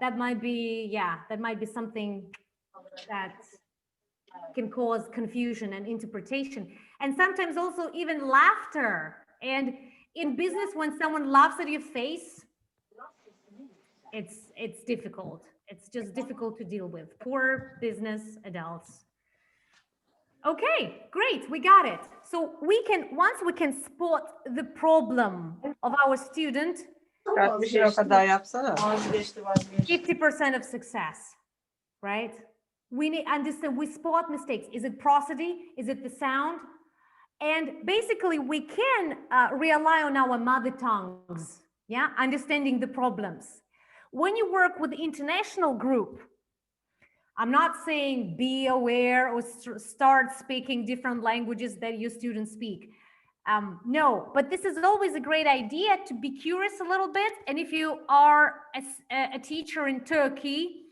That might be, yeah, that might be something that can cause confusion and interpretation. And sometimes also even laughter. And in business, when someone laughs at your face, it's difficult. It's just difficult to deal with. Poor business adults. Okay, great, we got it. So once we can spot the problem of our student, 50% of success, right? We need understand, we spot mistakes. Is it prosody? Is it the sound? And basically we can rely on our mother tongues, yeah, understanding the problems. When you work with international group, I'm not saying be aware or start speaking different languages that your students speak. No, but this is always a great idea to be curious a little bit. And if you are a teacher in Turkey,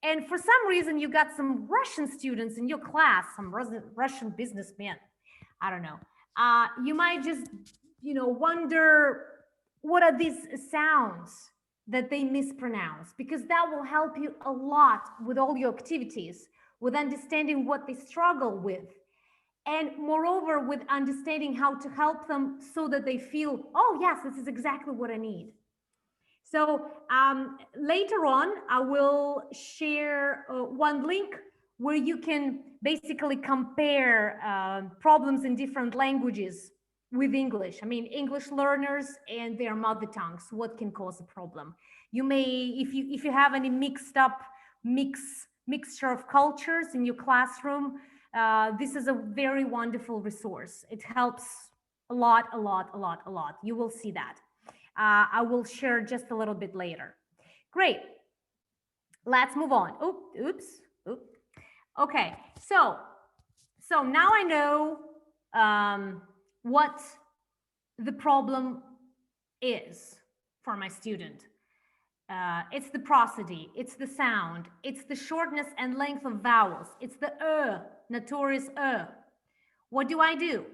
and for some reason you got some Russian students in your class, some Russian businessmen, I don't know, you might just, wonder what are these sounds that they mispronounce, because that will help you a lot with all your activities, with understanding what they struggle with. And moreover, with understanding how to help them so that they feel, oh yes, this is exactly what I need. So later on, I will share one link where you can basically compare problems in different languages with English. I mean, English learners and their mother tongues, what can cause a problem. You may, if you have any mixture of cultures in your classroom, this is a very wonderful resource. It helps a lot. You will see that. I will share just a little bit later. Great. Let's move on. Oops. Okay. So now I know what the problem is for my student. It's the prosody, it's the sound, it's the shortness and length of vowels, it's the notorious What do I do?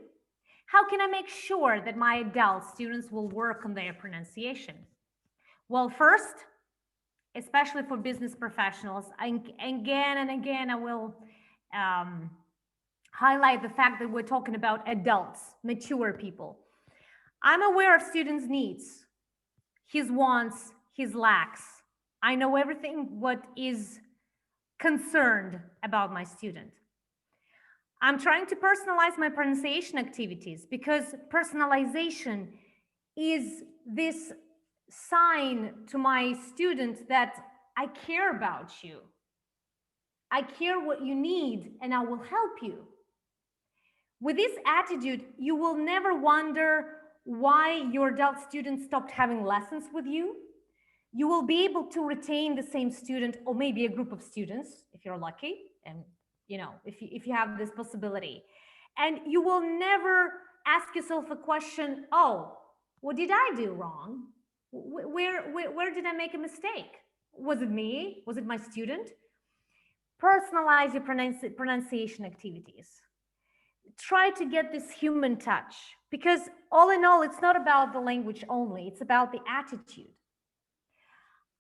How can I make sure that my adult students will work on their pronunciation? Well, first, especially for business professionals, again and again, I will highlight the fact that we're talking about adults, mature people. I'm aware of students' needs, his wants, his lacks. I know everything what is concerned about my student. I'm trying to personalize my pronunciation activities, because personalization is this sign to my student that I care about you. I care what you need and I will help you. With this attitude, you will never wonder why your adult student stopped having lessons with you. You will be able to retain the same student, or maybe a group of students if you're lucky, and if you have this possibility. And you will never ask yourself a question, oh, what did I do wrong? Where did I make a mistake? Was it me? Was it my student? Personalize your pronunciation activities. Try to get this human touch, because all in all, it's not about the language only, it's about the attitude.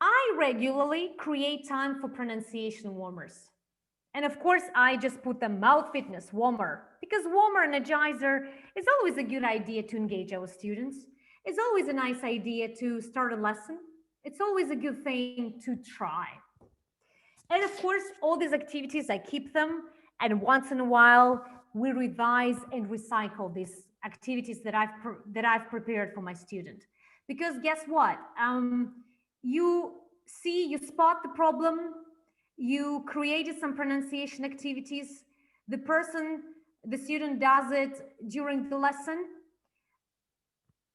I regularly create time for pronunciation warmers. And of course, I just put the mouth fitness warmer, because warmer energizer is always a good idea to engage our students. It's always a nice idea to start a lesson. It's always a good thing to try. And of course, all these activities, I keep them, and once in a while, we revise and recycle these activities that I've prepared for my student. Because guess what? You spot the problem, you created some pronunciation activities, the student does it during the lesson,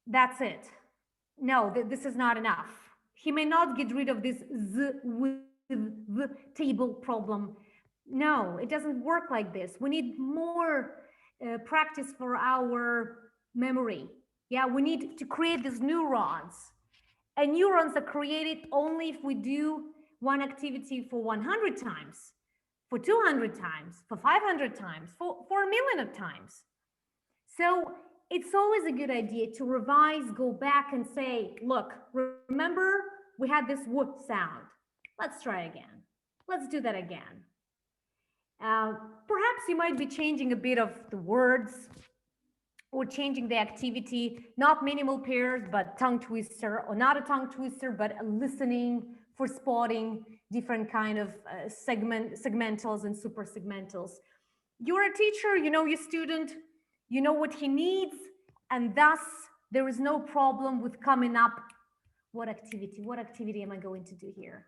that's it. No, this is not enough. He may not get rid of this z with the table problem. No, it doesn't work like this. We need more practice for our memory. Yeah, we need to create these neurons. And neurons are created only if we do one activity for 100 times, for 200 times, for 500 times, for 1,000,000 of times. So it's always a good idea to revise, go back and say, look, remember we had this w sound. Let's try again. Let's do that again. Perhaps you might be changing a bit of the words or changing the activity, not minimal pairs, but tongue twister, or not a tongue twister, but a listening for spotting different kind of segmentals and super segmentals. You're a teacher, you know your student, you know what he needs, and thus there is no problem with coming up. What activity am I going to do here?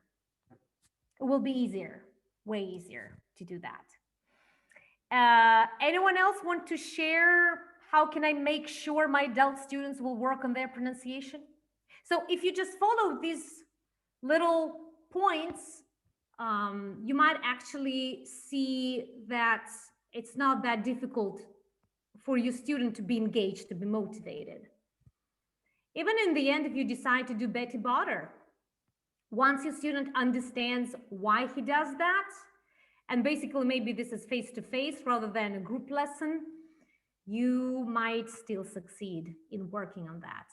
It will be easier, way easier to do that. Anyone else want to share how can I make sure my adult students will work on their pronunciation? So if you just follow these little points, you might actually see that it's not that difficult for your student to be engaged, to be motivated. Even in the end, if you decide to do Betty Botter, once your student understands why he does that, and basically maybe this is face-to-face rather than a group lesson, you might still succeed in working on that.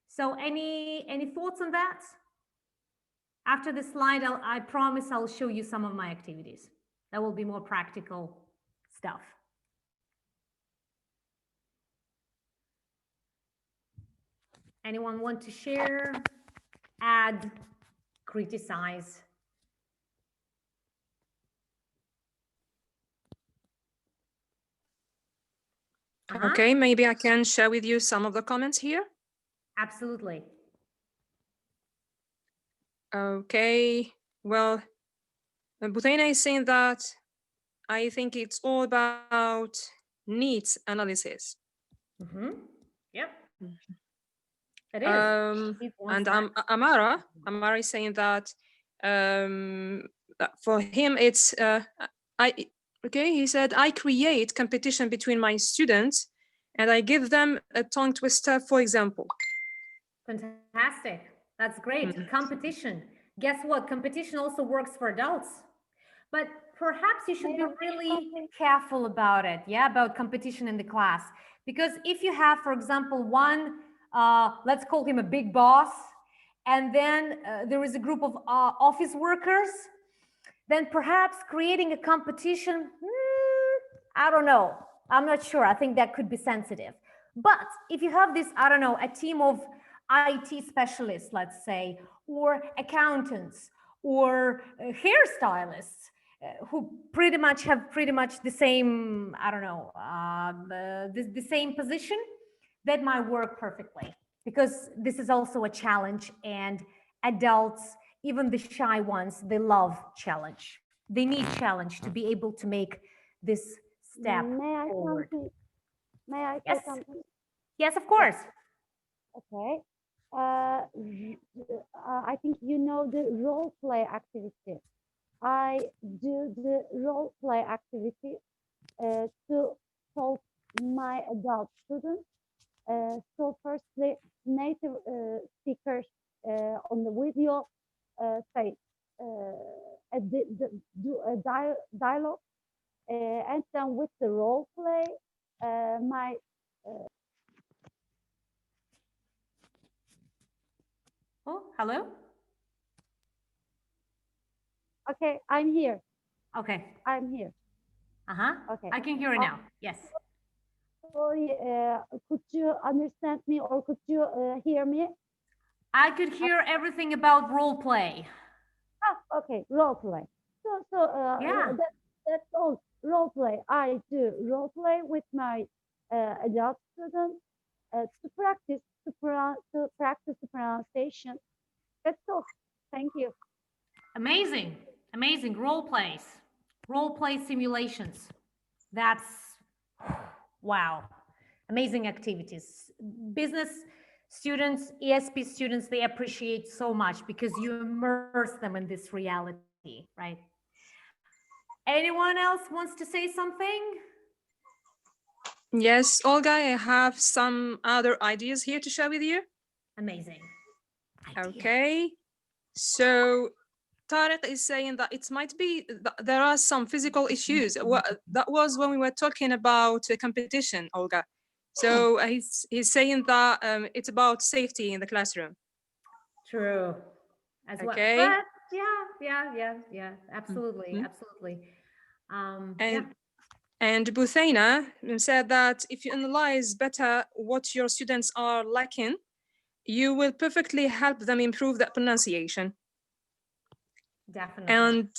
So any thoughts on that? After the slide, I promise I'll show you some of my activities. That will be more practical stuff. Anyone want to share, add, criticize?
Okay, maybe I can share with you some of the comments here.
Absolutely.
Okay, well, Buthena is saying that I think it's all about needs analysis.
Yep. It is.
And Amara is saying that that for him it's he said, I create competition between my students and I give them a tongue twister, for example.
Fantastic. That's great. Competition. Guess what? Competition also works for adults. But perhaps you should be really careful about it. Yeah, about competition in the class. Because if you have, for example, one, let's call him a big boss, and then there is a group of office workers, then perhaps creating a competition, I don't know. I'm not sure. I think that could be sensitive. But if you have this, I don't know, a team of IT specialists, let's say, or accountants, or hairstylists, who pretty much have the same, I don't know, the same position, that might work perfectly. Because this is also a challenge, and adults, even the shy ones, they love challenge. They need challenge to be able to make this step forward.
May I say
Yes.
something?
Yes, of course.
Okay. I think you know the role play activity. I do the role play activity to help my adult students. So firstly, native speakers on the video say do a dialogue, and then with the role play, my
Oh, hello.
okay, I'm here.
Okay.
I'm here. Okay.
I can hear it now. Yes.
Sorry, could you understand me, or could you hear me?
I could hear everything about role play.
Ah, okay, role play.
Yeah.
That's all. Role play. I do role play with my adult students to practice the pronunciation. That's all. Thank you.
Amazing. Amazing. Role plays. Role play simulations. That's wow. Amazing activities. Business students, ESP students, they appreciate so much because you immerse them in this reality, right? Anyone else wants to say something?
Yes, Olga, I have some other ideas here to share with you.
Amazing.
Okay, so Tarek is saying that it might be there are some physical issues. That was when we were talking about competition, Olga. So he's saying that it's about safety in the classroom.
True. As well.
Okay.
But yeah. Absolutely, absolutely.
And Buthena said that if you analyze better what your students are lacking, you will perfectly help them improve that pronunciation.
Definitely.
And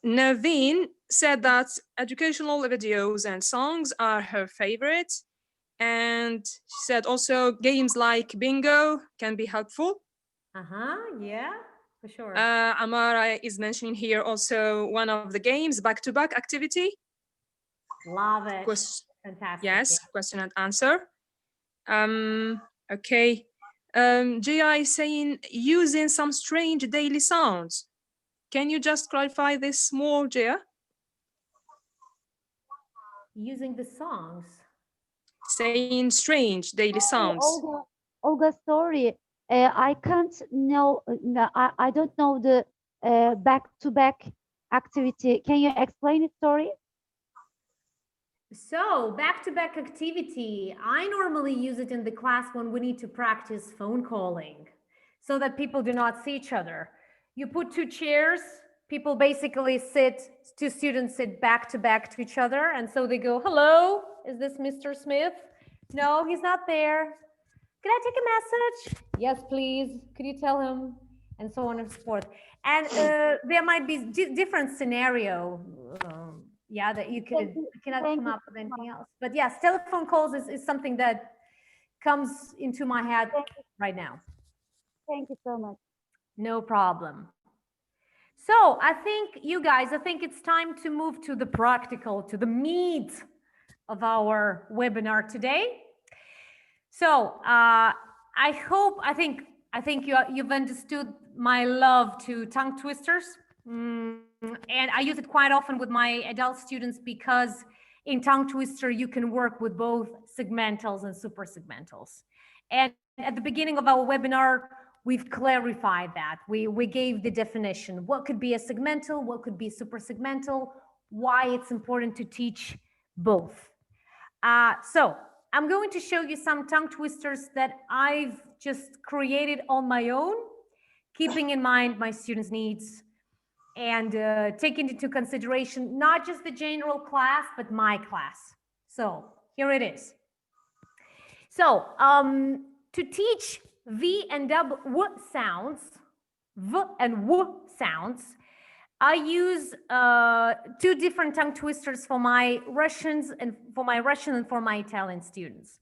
Naveen said that educational videos and songs are her favorite. And she said also games like bingo can be helpful.
Yeah, for sure.
Amara is mentioning here also one of the games, back-to-back activity.
Love it. Fantastic.
Yes,
yeah.
question and answer. Okay. GI is saying using some strange daily sounds. Can you just clarify this more, Gia?
Using the songs.
Saying strange daily sounds.
Olga, sorry, I can't know. I don't know the back-to-back activity. Can you explain it? Sorry.
So back-to-back activity, I normally use it in the class when we need to practice phone calling so that people do not see each other. You put two chairs, people basically sit, two students sit back to back to each other. And so they go, hello, is this Mr. Smith? No, he's not there. Can I take a message? Yes, please. Could you tell him? And so on and so forth. And there might be different scenario. Yeah, that you could cannot come up with anything else. But yes, telephone calls is something that comes into my head right now.
Thank you so much.
No problem. So I think you guys, I think it's time to move to the practical, to the meat of our webinar today. So I think you've understood my love to tongue twisters. And I use it quite often with my adult students because in tongue twister, you can work with both segmentals and super segmentals. And at the beginning of our webinar, we've clarified that. We gave the definition. What could be a segmental? What could be super segmental? Why it's important to teach both. So I'm going to show you some tongue twisters that I've just created on my own, keeping in mind my students' needs and taking into consideration not just the general class, but my class. So here it is. So to teach V and W sounds, V and W sounds, I use two different tongue twisters for my Russian and for my Italian students.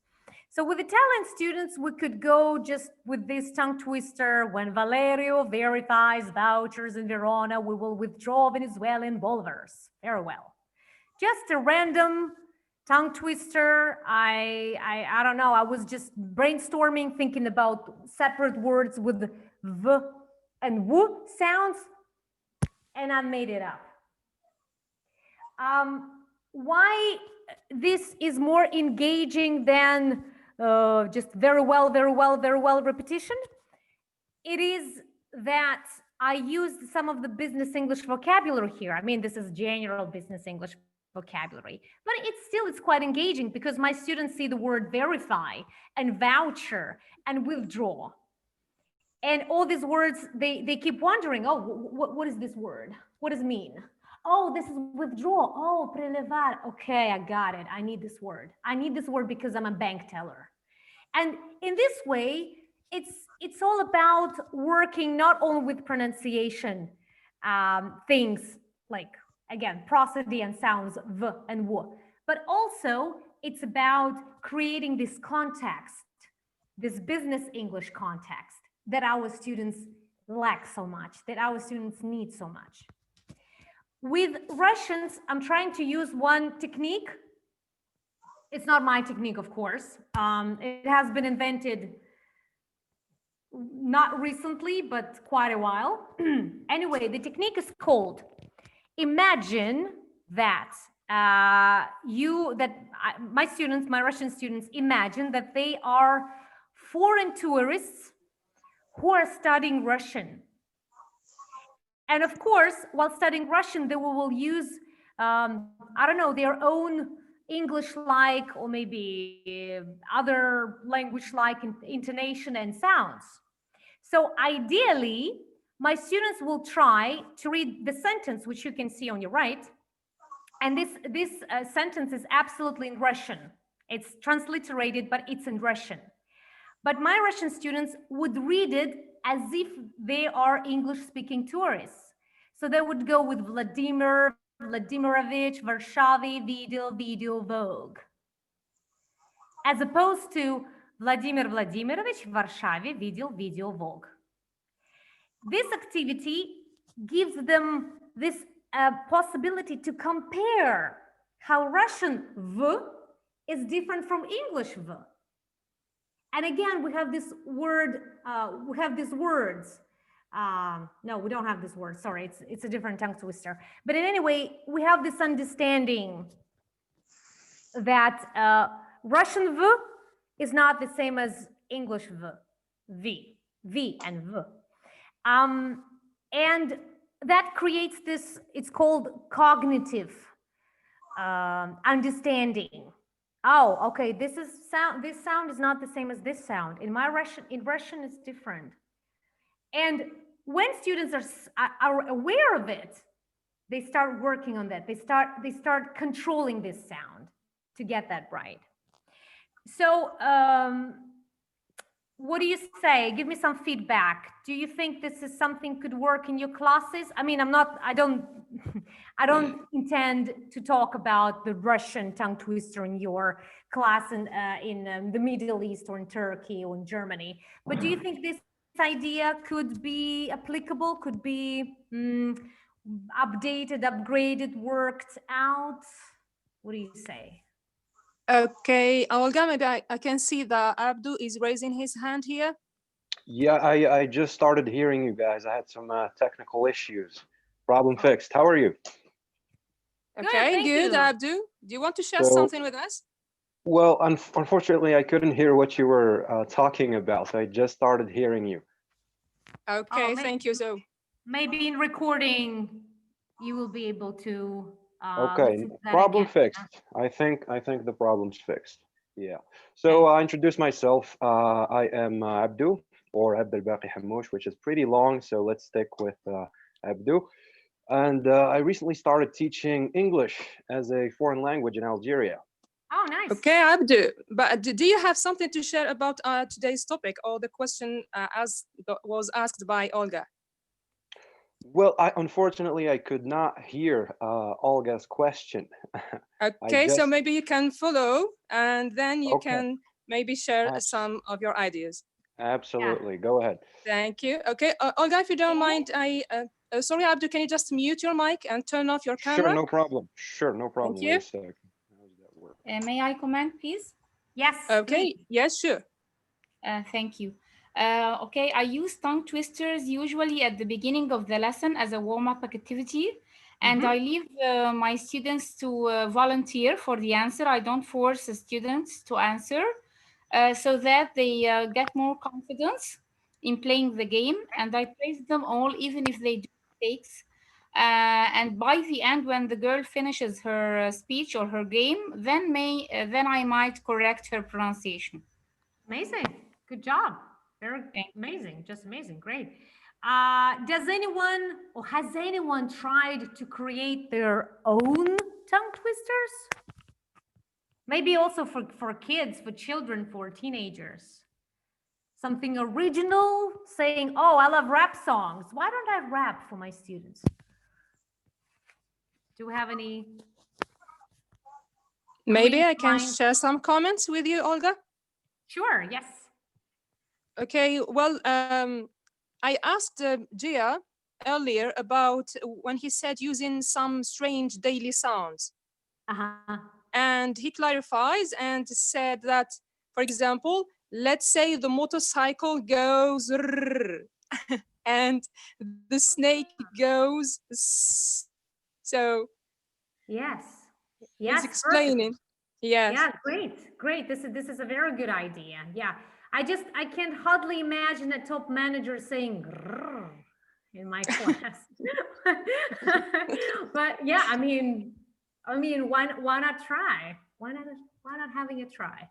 So with Italian students, we could go just with this tongue twister. When Valerio verifies vouchers in Verona, we will withdraw Venezuelan bolivars. Very well. Just a random tongue twister. I don't know. I was just brainstorming, thinking about separate words with V and W sounds, and I made it up. Why this is more engaging than just very well repetition? It is that I used some of the business English vocabulary here. I mean, this is general business English vocabulary, but it's quite engaging because my students see the word verify and voucher and withdraw. And all these words, they keep wondering, oh, what is this word? What does it mean? Oh, this is withdraw. Oh, prelevar. Okay, I got it. I need this word. I need this word because I'm a bank teller. And in this way, it's all about working not only with pronunciation things like, again, prosody and sounds V and W, but also it's about creating this context, this business English context that our students lack so much, that our students need so much. With Russians, I'm trying to use one technique. It's not my technique, of course. It has been invented not recently, but quite a while. Anyway, the technique is called, imagine that my students, my Russian students, imagine that they are foreign tourists who are studying Russian. And of course, while studying Russian, they will use, I don't know, their own English-like or maybe other language-like intonation and sounds. So ideally, my students will try to read the sentence, which you can see on your right. And this sentence is absolutely in Russian. It's transliterated, but it's in Russian. But my Russian students would read it as if they are English-speaking tourists. So they would go with Vladimir, Vladimirovich, Varshavy, Video, Vogue. As opposed to Vladimir Vladimirovich, Varshavy, Video, Vogue. This activity gives them this possibility to compare how Russian V is different from English V. And again, we have this word, we have these words. No, we don't have this word, sorry, it's a different tongue twister. But in any way, we have this understanding that Russian V is not the same as English V, V and V. And that creates this, it's called cognitive understanding. Oh, okay, this sound is not the same as this sound. In Russian it's different. And when students are aware of it, they start working on that. They start controlling this sound to get that right. So what do you say? Give me some feedback. Do you think this is something could work in your classes? I mean, I don't intend to talk about the Russian tongue twister in your class in the Middle East or in Turkey or in Germany. But do you think this idea could be applicable, could be updated, upgraded, worked out? What do you say?
Okay, Olga, maybe I can see that Abdu is raising his hand here.
Yeah, I just started hearing you guys. I had some technical issues. Problem fixed. How are you?
Okay, good, Abdu. Do you want to share
So-
something with us?
Well, unfortunately, I couldn't hear what you were talking about. I just started hearing you.
Okay, thank you. So
Maybe in recording, you will be able to
Okay,
listen to that
problem
again.
fixed. I think the problem's fixed. Yeah. So I introduce myself. I am Abdu, or Abdelbaqi Hamouche, which is pretty long. So let's stick with Abdu. And I recently started teaching English as a foreign language in Algeria.
Oh, nice.
Okay, Abdu, but do you have something to share about today's topic or the question was asked by Olga?
Well, unfortunately, I could not hear Olga's question.
Okay, so
just-
maybe you can follow and then you
Okay.
can maybe share some of your ideas.
Absolutely. Go ahead.
Thank you. Okay, Olga, if you don't mind, sorry, Abdu, can you just mute your mic and turn off your camera?
Sure, no problem. Sure, no problem.
you.
Wait a second. How does that work?
May I comment, please?
Yes.
Okay, yes, sure.
Thank you. Okay, I use tongue twisters usually at the beginning of the lesson as a warm-up activity, and I leave my students to volunteer for the answer. I don't force the students to answer, so that they get more confidence in playing the game, and I praise them all even if they do mistakes. And by the end, when the girl finishes her speech or her game, then I might correct her pronunciation.
Amazing. Good job. Very amazing. Just amazing. Great. Does anyone or has anyone tried to create their own tongue twisters? Maybe also for kids, for children, for teenagers. Something original, saying, oh, I love rap songs. Why don't I rap for my students? Do we have any?
Maybe I can
Fine.
share some comments with you, Olga.
Sure, yes.
Okay, well, I asked Gia earlier about when he said using some strange daily sounds. And he clarifies and said that, for example, let's say the motorcycle goes rrr, and the snake goes s. So
Yes.
he's
Yes.
explaining. Yes.
Yeah, great. This is a very good idea. Yeah. I can hardly imagine a top manager saying "Grrr" in my class. But yeah, I mean, why not try? Why not having a try?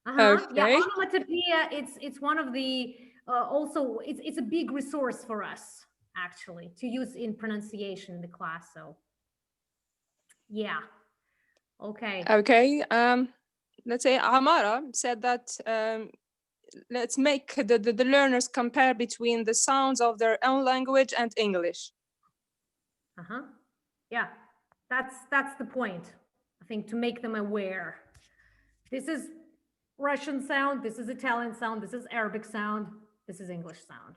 Yeah,
Okay.
onomatopoeia, it's one of the also it's a big resource for us actually to use in pronunciation in the class. So yeah. Okay.
Okay. Let's say Amara said that let's make the learners compare between the sounds of their own language and English.
Yeah, that's the point. I think to make them aware. This is Russian sound, this is Italian sound, this is Arabic sound, this is English sound.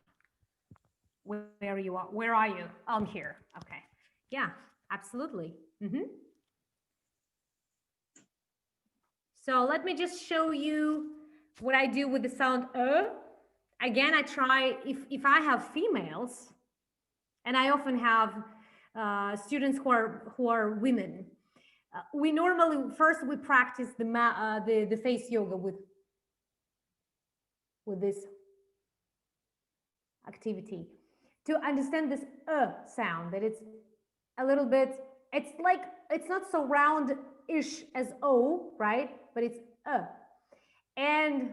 Where you are, where are you? I'm here. Okay. Yeah, absolutely. So let me just show you what I do with the sound Again, I try, if I have females, and I often have students who are women, we normally, first we practice the face yoga with this activity to understand this sound, that it's a little bit, it's like, it's not so round-ish as O, right? But it's And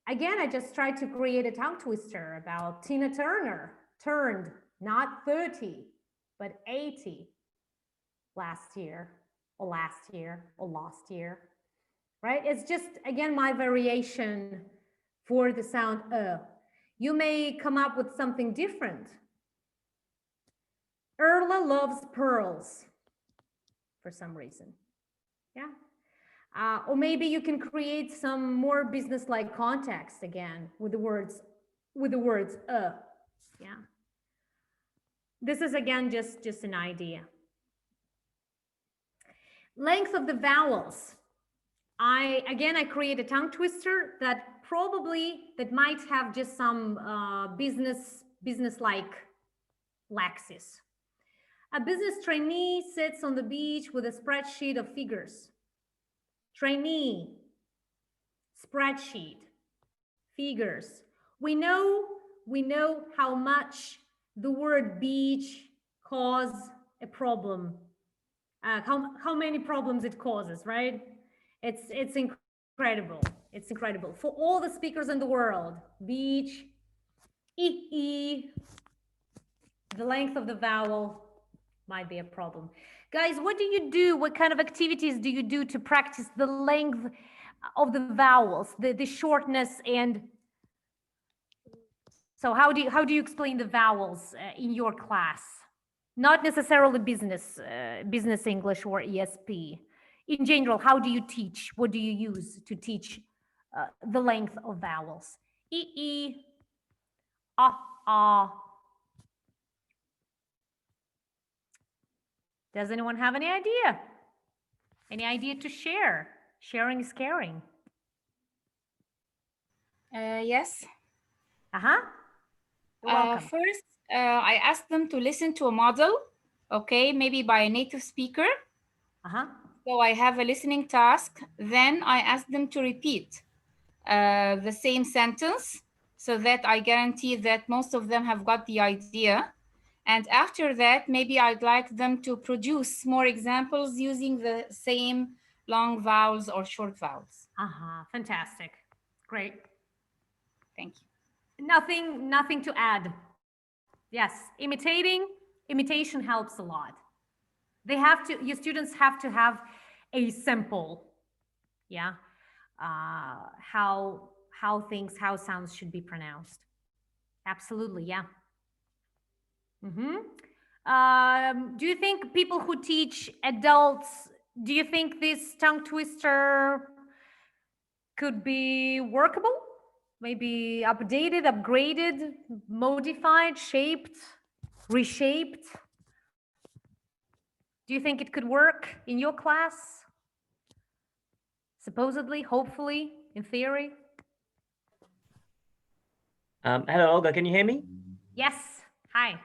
again, I just tried to create a tongue twister about Tina Turner, turned not 30, but 80 last year, or last year, right? It's just, again, my variation for the sound You may come up with something different. Erla loves pearls for some reason. Yeah. Or maybe you can create some more business-like context again with the words yeah. This is again just an idea. Length of the vowels. I create a tongue twister that might have just some business-like laxis. A business trainee sits on the beach with a spreadsheet of figures. Trainee, spreadsheet, figures. We know how much the word beach causes a problem. How many problems it causes, right? It's incredible. It's incredible. For all the speakers in the world, beach, the length of the vowel might be a problem. Guys, what do you do? What kind of activities do you do to practice the length of the vowels, the shortness? And so how do you explain the vowels in your class? Not necessarily business English or ESP. In general, how do you teach? What do you use to teach the length of vowels? Does anyone have any idea? Any idea to share? Sharing is caring.
Yes.
First,
I asked them to listen to a model, okay, maybe by a native speaker. So I have a listening task. Then I ask them to repeat the same sentence so that I guarantee that most of them have got the idea. And after that, maybe I'd like them to produce more examples using the same long vowels or short vowels.
Fantastic. Great.
Thank you.
Nothing to add. Yes, imitation helps a lot. Your students have to have a sample, yeah, how sounds should be pronounced. Absolutely, yeah. Do you think people who teach adults, do you think this tongue twister could be workable? Maybe updated, upgraded, modified, shaped, reshaped? Do you think it could work in your class? Supposedly, hopefully, in theory?
Hello, Olga, can you hear me?
Yes. Hi.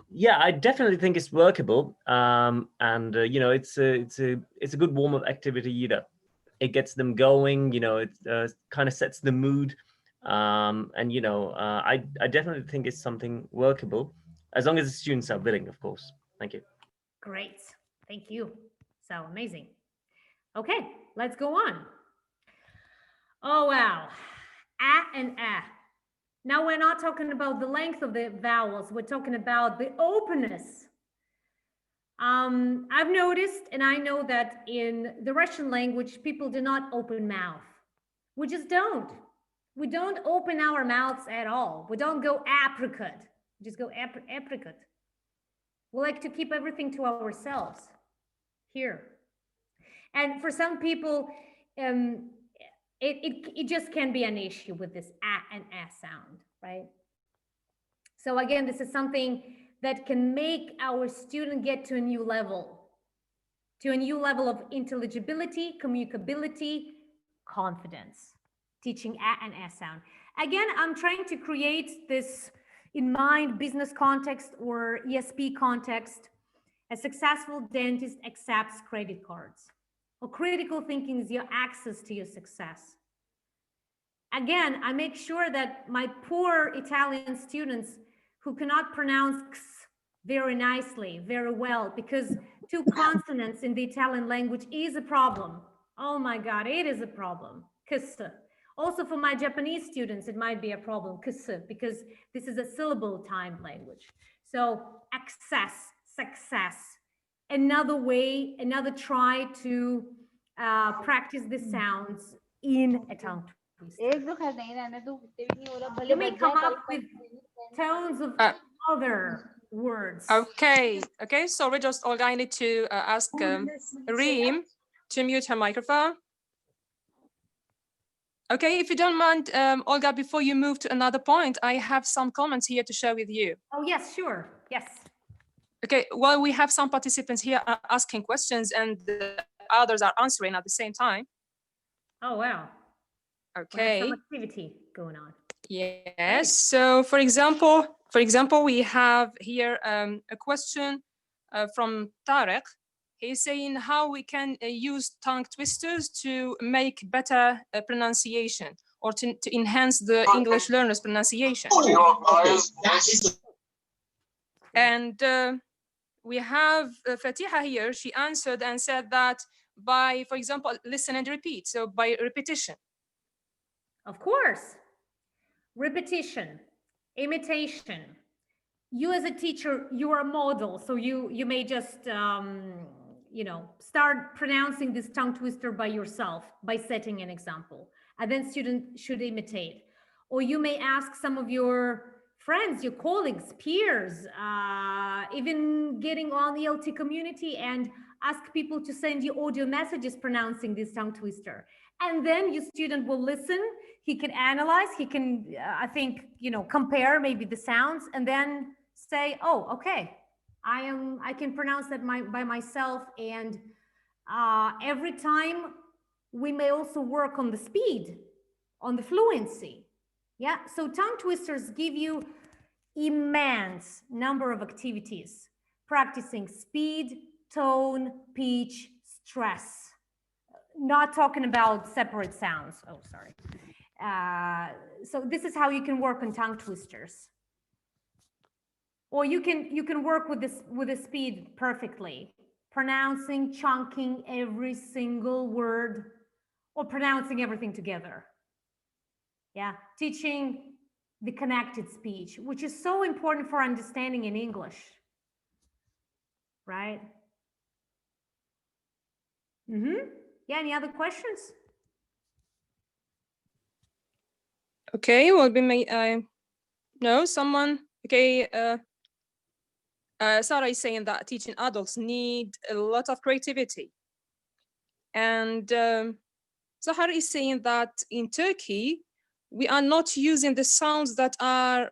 Yeah, I definitely think it's workable. You know, it's a good warm-up activity either. It gets them going, you know, it kind of sets the mood. You know, I definitely think it's something workable, as long as the students are willing, of course. Thank you.
Great. Thank you. So amazing. Okay, let's go on. Oh, wow. And ah. Now we're not talking about the length of the vowels. We're talking about the openness. I've noticed, and I know that in the Russian language, people do not open mouth. We just don't. We don't open our mouths at all. We don't go apricot. We just go apricot. We like to keep everything to ourselves here. And for some people, it just can be an issue with this a and s sound, right? So again, this is something that can make our student get to a new level of intelligibility, communicability, confidence, teaching a and s sound. Again, I'm trying to create this in mind business context or ESP context. A successful dentist accepts credit cards. Or critical thinking is your access to your success. Again, I make sure that my poor Italian students who cannot pronounce x very nicely, very well, because two consonants in the Italian language is a problem. Oh my God, it is a problem. Kss. Also for my Japanese students, it might be a problem, kss, because this is a syllable timed language. So access, success, another way, another try to practice the sounds in a tongue twister. You may come up with tones of other words.
Okay, sorry, just Olga, I need to ask Reem to mute her microphone. Okay, if you don't mind, Olga, before you move to another point, I have some comments here to share with you.
Oh, yes, sure. Yes.
Okay, well, we have some participants here asking questions and others are answering at the same time.
Oh, wow.
Okay.
Some activity going on.
Yes. So, for example, we have here a question from Tarek. He's saying how we can use tongue twisters to make better pronunciation or to enhance the English learners' pronunciation. And we have Fatiha here. She answered and said that by, for example, listen and repeat. So by repetition.
Of course. Repetition, imitation. You as a teacher, you're a model. So you may just, start pronouncing this tongue twister by yourself by setting an example. And then students should imitate. Or you may ask some of your friends, your colleagues, peers, even getting on the ELT community and ask people to send you audio messages pronouncing this tongue twister. And then your student will listen, he can analyze, he can, compare maybe the sounds and then say, oh, okay, I can pronounce that by myself. And every time we may also work on the speed, on the fluency. Yeah, so tongue twisters give you immense number of activities, practicing speed, tone, pitch, stress. Not talking about separate sounds. Oh, sorry. So this is how you can work on tongue twisters. Or you can work with the speed perfectly, pronouncing, chunking every single word, or pronouncing everything together. Yeah, teaching the connected speech, which is so important for understanding in English, right? Yeah, any other questions?
Okay, well, no, someone, okay, Sarah is saying that teaching adults need a lot of creativity. And Zahar is saying that in Turkey, we are not using the sounds that are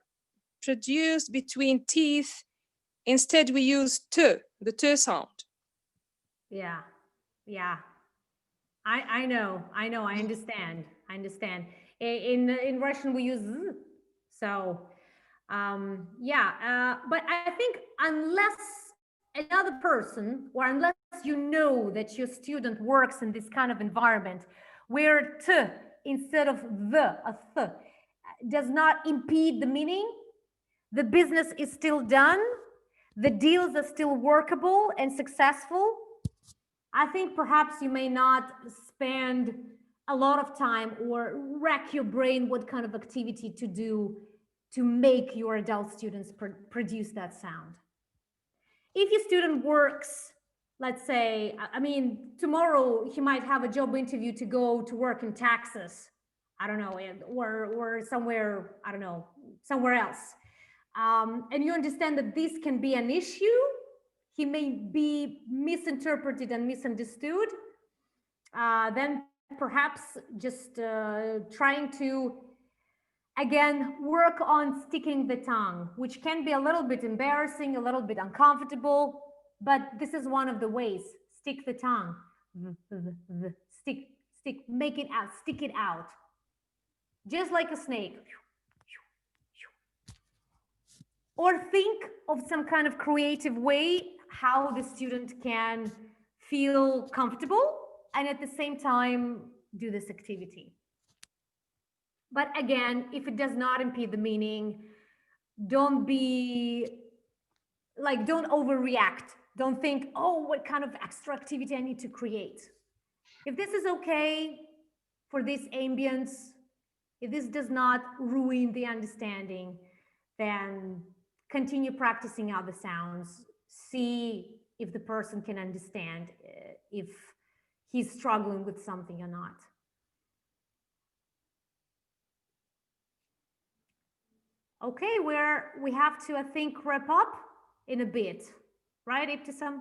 produced between teeth. Instead, we use t, the t sound.
Yeah, yeah. I know, I understand. In Russian, we use z. So, but I think unless another person, or unless you know that your student works in this kind of environment where t instead of a th does not impede the meaning, the business is still done, the deals are still workable and successful, I think perhaps you may not spend a lot of time or rack your brain what kind of activity to do to make your adult students produce that sound. If your student works, let's say, tomorrow he might have a job interview to go to work in Texas, I don't know, or somewhere, I don't know, somewhere else. And you understand that this can be an issue, he may be misinterpreted and misunderstood, then perhaps just trying to, again, work on sticking the tongue, which can be a little bit embarrassing, a little bit uncomfortable, but this is one of the ways. Stick the tongue. Stick, make it out, stick it out. Just like a snake. Or think of some kind of creative way how the student can feel comfortable and at the same time do this activity. But again, if it does not impede the meaning, don't overreact. Don't think, oh, what kind of extra activity I need to create. If this is okay for this ambience, if this does not ruin the understanding, then continue practicing other sounds. See if the person can understand, if he's struggling with something or not. Okay, we have to, I think, wrap up in a bit, right, Ibtisam?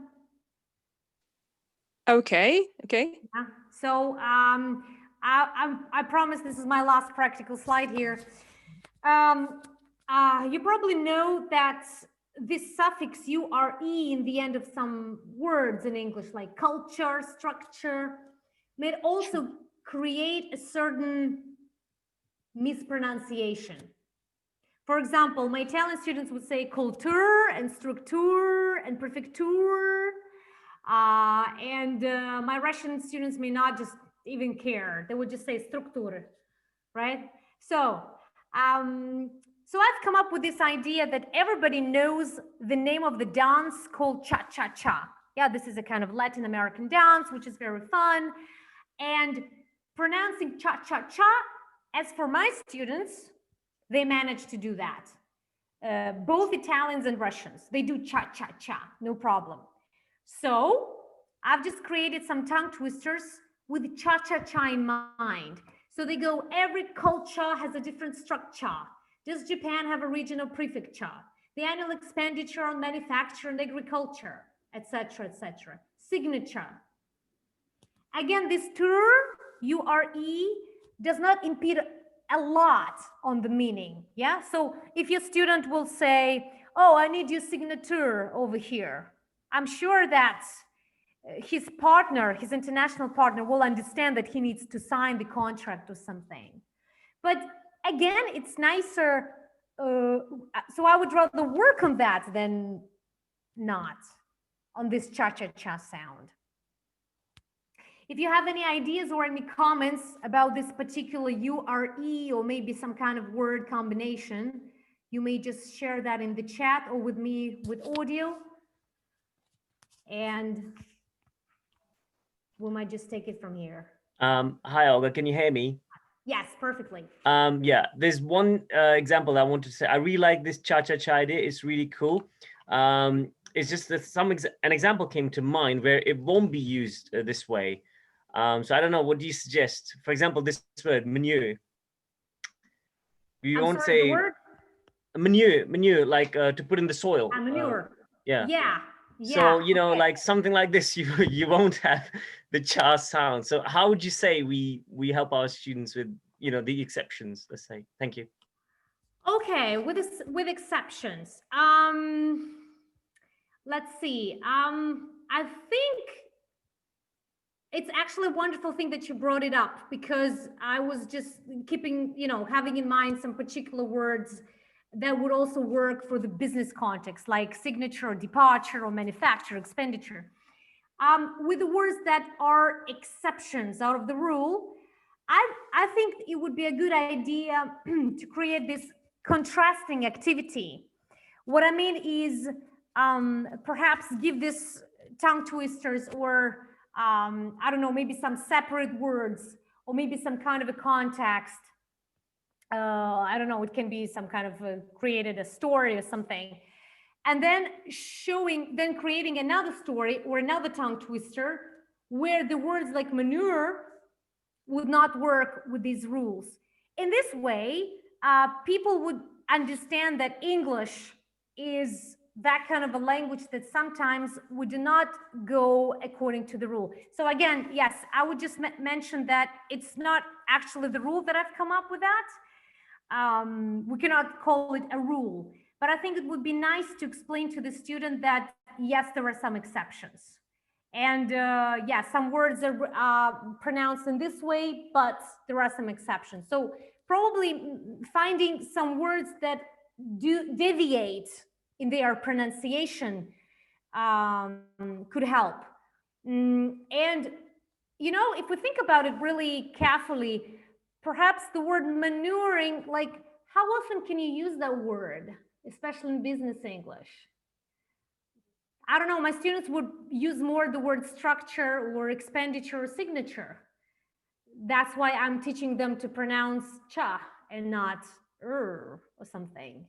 Okay.
Yeah. So I promise this is my last practical slide here. You probably know that this suffix URE in the end of some words in English, like culture, structure, may also create a certain mispronunciation. For example, my Italian students would say culture and structure and prefecture. And my Russian students may not just even care. They would just say struktura, right? So, so I've come up with this idea that everybody knows the name of the dance called cha-cha-cha. Yeah, this is a kind of Latin American dance, which is very fun. And pronouncing cha-cha-cha, as for my students, they manage to do that. Both Italians and Russians, they do cha-cha-cha, no problem. So I've just created some tongue twisters with cha-cha-cha in mind. So they go, every culture has a different structure. Does Japan have a regional prefecture? The annual expenditure on manufacture and agriculture, etc., etc. Signature. Again, this URE does not impede a lot on the meaning. Yeah. So if your student will say, oh, I need your signature over here, I'm sure that his partner, his international partner, will understand that he needs to sign the contract or something. But again, it's nicer. So I would rather work on that than not on this cha-cha-cha sound. If you have any ideas or any comments about this particular URE or maybe some kind of word combination, you may just share that in the chat or with me with audio. And we might just take it from here.
Hi, Olga, can you hear me?
Yes, perfectly.
Yeah, there's one example I want to say. I really like this cha-cha-cha idea. It's really cool. It's just that an example came to mind where it won't be used this way. So I don't know, what do you suggest? For example, this word, manure. You won't say manure, like to put in the soil.
Manure.
Yeah.
Yeah.
So, you know, like something like this, you won't have the cha sound. So how would you say we help our students with, you know, the exceptions, let's say? Thank you.
Okay, with exceptions. Let's see. I think it's actually a wonderful thing that you brought it up, because I was just keeping, you know, having in mind some particular words that would also work for the business context, like signature, or departure, or manufacture, expenditure. With the words that are exceptions out of the rule, I think it would be a good idea to create this contrasting activity. What I mean is perhaps give this tongue twisters or I don't know, maybe some separate words, or maybe some kind of a context. I don't know, it can be some kind of created a story or something. And then creating another story or another tongue twister where the words like manure would not work with these rules. In this way, people would understand that English is that kind of a language that sometimes we do not go according to the rule. So again, yes, I would just mention that it's not actually the rule that I've come up with that. We cannot call it a rule, but I think it would be nice to explain to the student that yes, there are some exceptions. And yeah, some words are pronounced in this way, but there are some exceptions. So probably finding some words that do deviate in their pronunciation could help. And, you know, if we think about it really carefully, perhaps the word manuring, like how often can you use that word, especially in business English? I don't know, my students would use more the word structure or expenditure or signature. That's why I'm teaching them to pronounce cha and not or something.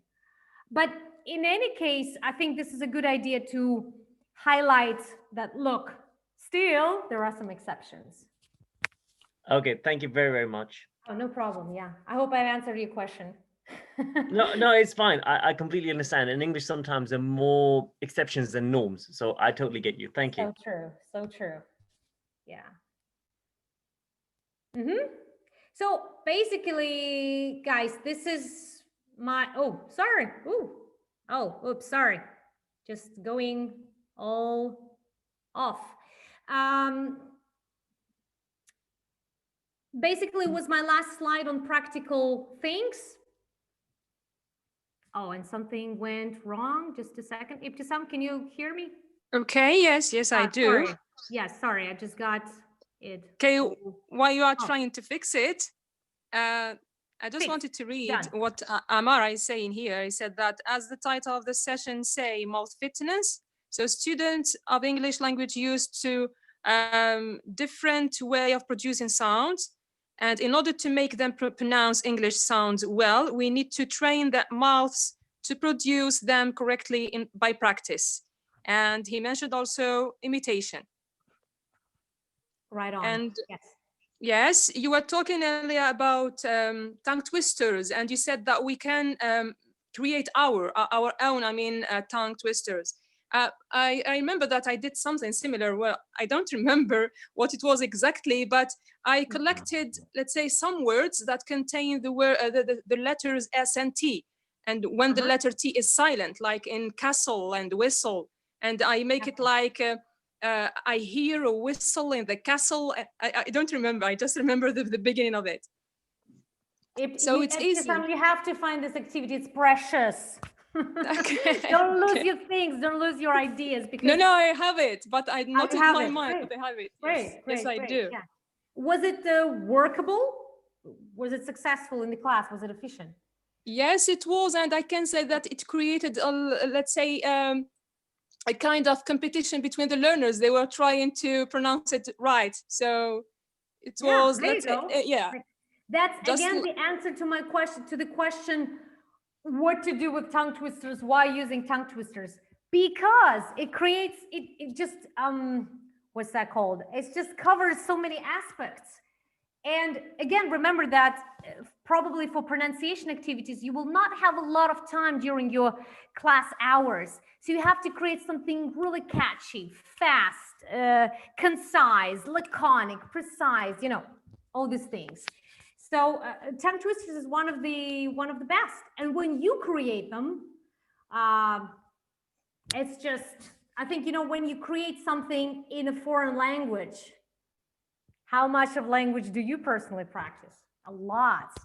But in any case, I think this is a good idea to highlight that, look, still, there are some exceptions.
Okay, thank you very, very much.
Oh, no problem. Yeah, I hope I've answered your question.
No, it's fine. I completely understand. In English, sometimes there are more exceptions than norms. So I totally get you. Thank you.
So true. So true. Yeah. So basically, guys, this is my, oh, sorry. Ooh. Oh, oops, sorry. Just going all off. Basically, was my last slide on practical things. Oh, and something went wrong. Just a second. Ibtisam, can you hear me?
Okay, yes, I do.
Sorry. Yes, sorry, I just got it.
Okay, while you are trying to fix it, I just wanted to read what Amara is saying here. He said that as the title of the session say, mouth fitness, so students of English language used to different way of producing sounds. And in order to make them pronounce English sounds well, we need to train their mouths to produce them correctly by practice. And he mentioned also imitation.
Right on.
And
yes.
Yes, you were talking earlier about tongue twisters, and you said that we can create our own, tongue twisters. I remember that I did something similar. Well, I don't remember what it was exactly, but I collected, let's say, some words that contain the word, the letters S and T, and when the letter T is silent, like in castle and whistle, and I make it like. I hear a whistle in the castle. I don't remember. I just remember the beginning of it. So it's easy.
You have to find this activity. It's precious.
Okay.
Don't lose your things. Don't lose your ideas. Because
No, I have it, but I not in my mind.
Great.
But I have it.
Great.
Yes, I do.
Yeah. Was it workable? Was it successful in the class? Was it efficient?
Yes, it was, and I can say that it created, let's say, a kind of competition between the learners. They were trying to pronounce it right. So it was, let's say, yeah.
That's
just
again the answer to my question, to the question, what to do with tongue twisters, why using tongue twisters? Because it creates, it just, what's that called? It just covers so many aspects. And again, remember that probably for pronunciation activities, you will not have a lot of time during your class hours. So you have to create something really catchy, fast, concise, laconic, precise, you know, all these things. So tongue twisters is one of the best. And when you create them, it's just, I think, you know, when you create something in a foreign language, how much of language do you personally practice? A lot.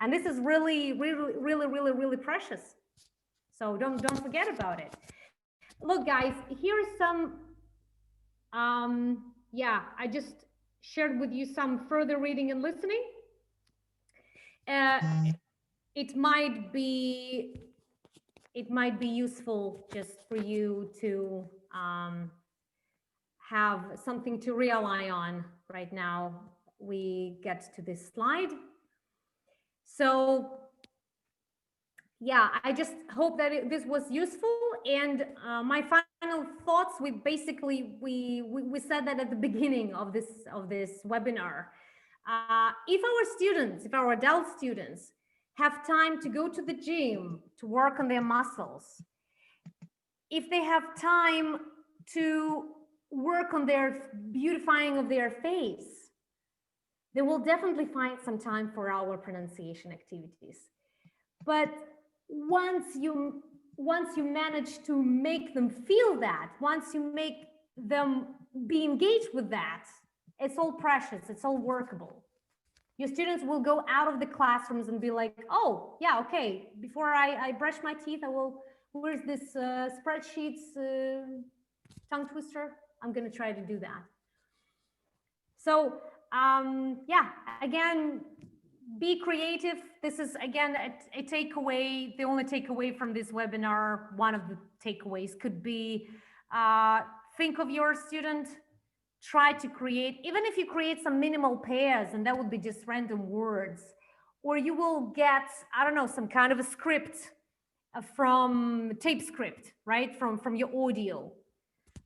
And this is really, really, really, really, really precious. So don't forget about it. Look, guys, here is some, yeah, I just shared with you some further reading and listening. It might be useful just for you to have something to rely on right now. We get to this slide. So yeah, I just hope that this was useful. And my final thoughts, we said that at the beginning of this webinar. If our adult students have time to go to the gym to work on their muscles, if they have time to work on their beautifying of their face, they will definitely find some time for our pronunciation activities. But once you manage to make them feel that, once you make them be engaged with that, it's all precious, it's all workable. Your students will go out of the classrooms and be like, oh, yeah, okay, before I brush my teeth, where's this spreadsheets tongue twister? I'm gonna try to do that. So yeah, again, be creative. This is, again, a takeaway. The only takeaway from this webinar, one of the takeaways could be, think of your student, try to create, even if you create some minimal pairs, and that would be just random words, or you will get, I don't know, some kind of a script from tape script, right? From your audio.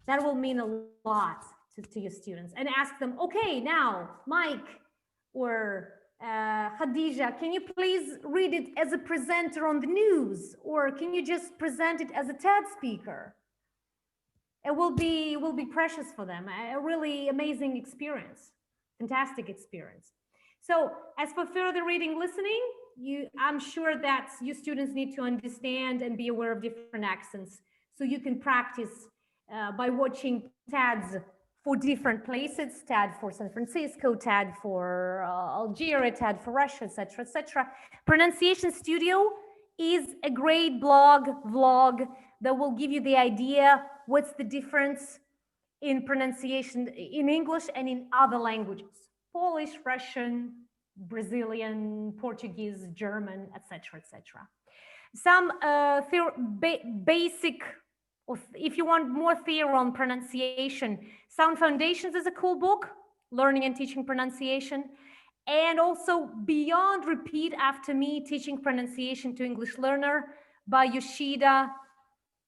That will mean a lot to your students. And ask them, okay, now, Mike or Khadija, can you please read it as a presenter on the news? Or can you just present it as a TED speaker? It will be precious for them. A really amazing experience, fantastic experience. So as for further reading, listening, I'm sure that you students need to understand and be aware of different accents. So you can practice by watching TEDs for different places, TED for San Francisco, TED for Algeria, TED for Russia, etc., etc. Pronunciation Studio is a great vlog that will give you the idea what's the difference in pronunciation in English and in other languages: Polish, Russian, Brazilian, Portuguese, German, etc., etc. Some basic, if you want more theory on pronunciation, Sound Foundations is a cool book, learning and teaching pronunciation. And also Beyond Repeat After Me, Teaching Pronunciation to English Learner by Yoshida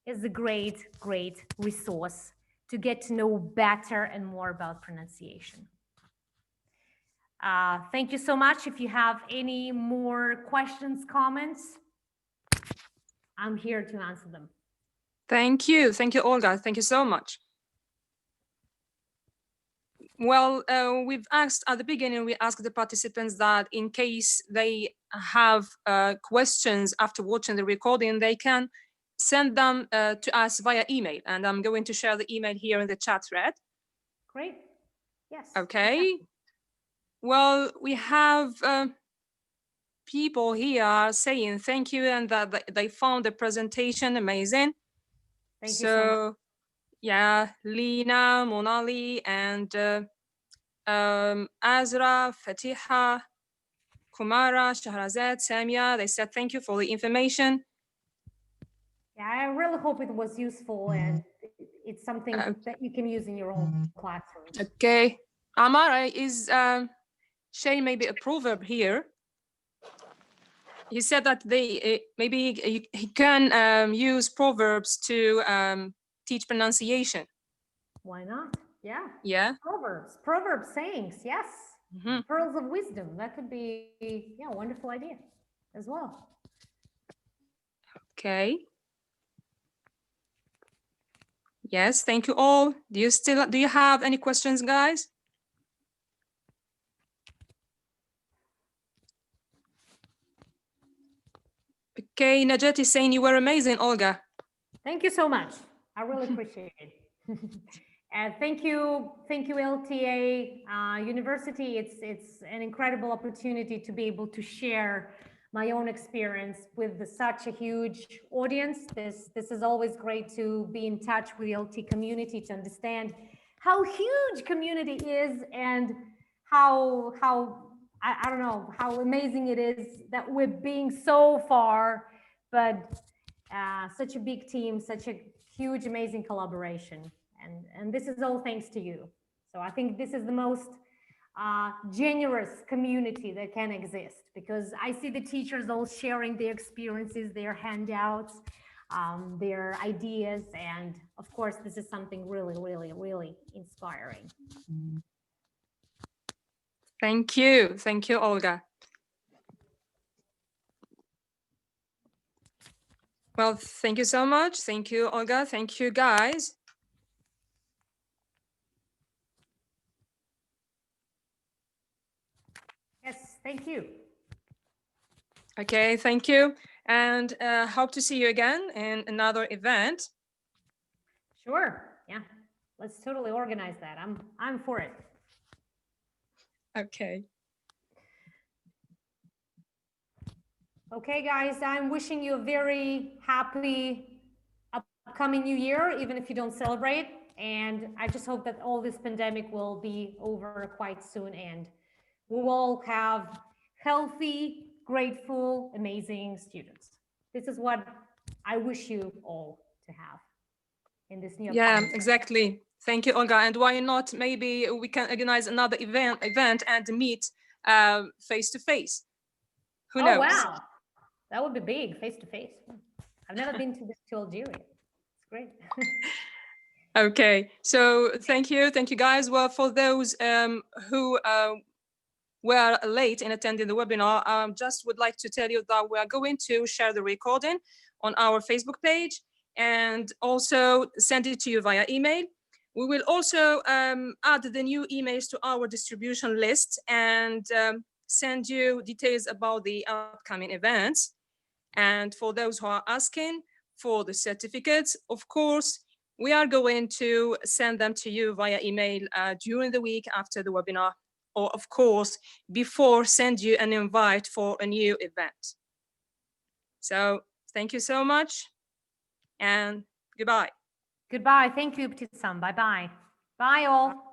is a great resource to get to know better and more about pronunciation. Thank you so much. If you have any more questions, comments, I'm here to answer them.
Thank you, Olga. Thank you so much. Well, we've asked at the beginning, we asked the participants that in case they have questions after watching the recording, they can send them to us via email. And I'm going to share the email here in the chat thread.
Great. Yes.
Okay.
Yeah.
Well, we have people here saying thank you and that they found the presentation amazing.
Thank you so much.
Yeah, Lina, Monali, and Azra, Fatiha, Kumara, Shahrazad, Samia, they said thank you for the information.
Yeah, I really hope it was useful and it's something that you can use in your own classroom.
Okay. Amara, is Shay maybe a proverb here? He said that maybe he can use proverbs to teach pronunciation.
Why not? Yeah.
Yeah.
Proverbs, sayings, yes.
Mm-hmm.
Pearls of wisdom. That could be, yeah, a wonderful idea as well.
Okay. Yes, thank you all. Do you have any questions, guys? Okay, Najat is saying you were amazing, Olga.
Thank you so much. I really appreciate it. And thank you LTA University. It's an incredible opportunity to be able to share my own experience with such a huge audience. This is always great to be in touch with the LT community, to understand how huge community is and how I don't know, how amazing it is that we're being so far, but such a big team, such a huge, amazing collaboration. And this is all thanks to you. So I think this is the most generous community that can exist, because I see the teachers all sharing their experiences, their handouts, their ideas. And of course, this is something really, really, really inspiring.
Thank you, Olga. Well, thank you so much. Thank you, Olga. Thank you, guys.
Yes, thank you.
Okay, thank you. And hope to see you again in another event.
Sure. Yeah. Let's totally organize that. I'm for it.
Okay.
Okay, guys, I'm wishing you a very happy upcoming new year, even if you don't celebrate. And I just hope that all this pandemic will be over quite soon and we will all have healthy, grateful, amazing students. This is what I wish you all to have in this new
Yeah,
upcoming semester.
exactly. Thank you, Olga. And why not? Maybe we can organize another event and meet face to face. Who knows?
Oh, wow. That would be big, face to face. I've never been to Algeria. It's great.
Okay, so thank you guys. Well, for those who were late in attending the webinar, just would like to tell you that we are going to share the recording on our Facebook page and also send it to you via email. We will also add the new emails to our distribution list and send you details about the upcoming events. And for those who are asking for the certificates, of course, we are going to send them to you via email during the week after the webinar, or of course, before send you an invite for a new event. So thank you so much and goodbye.
Goodbye. Thank you, Ibtisam. Bye-bye. Bye all.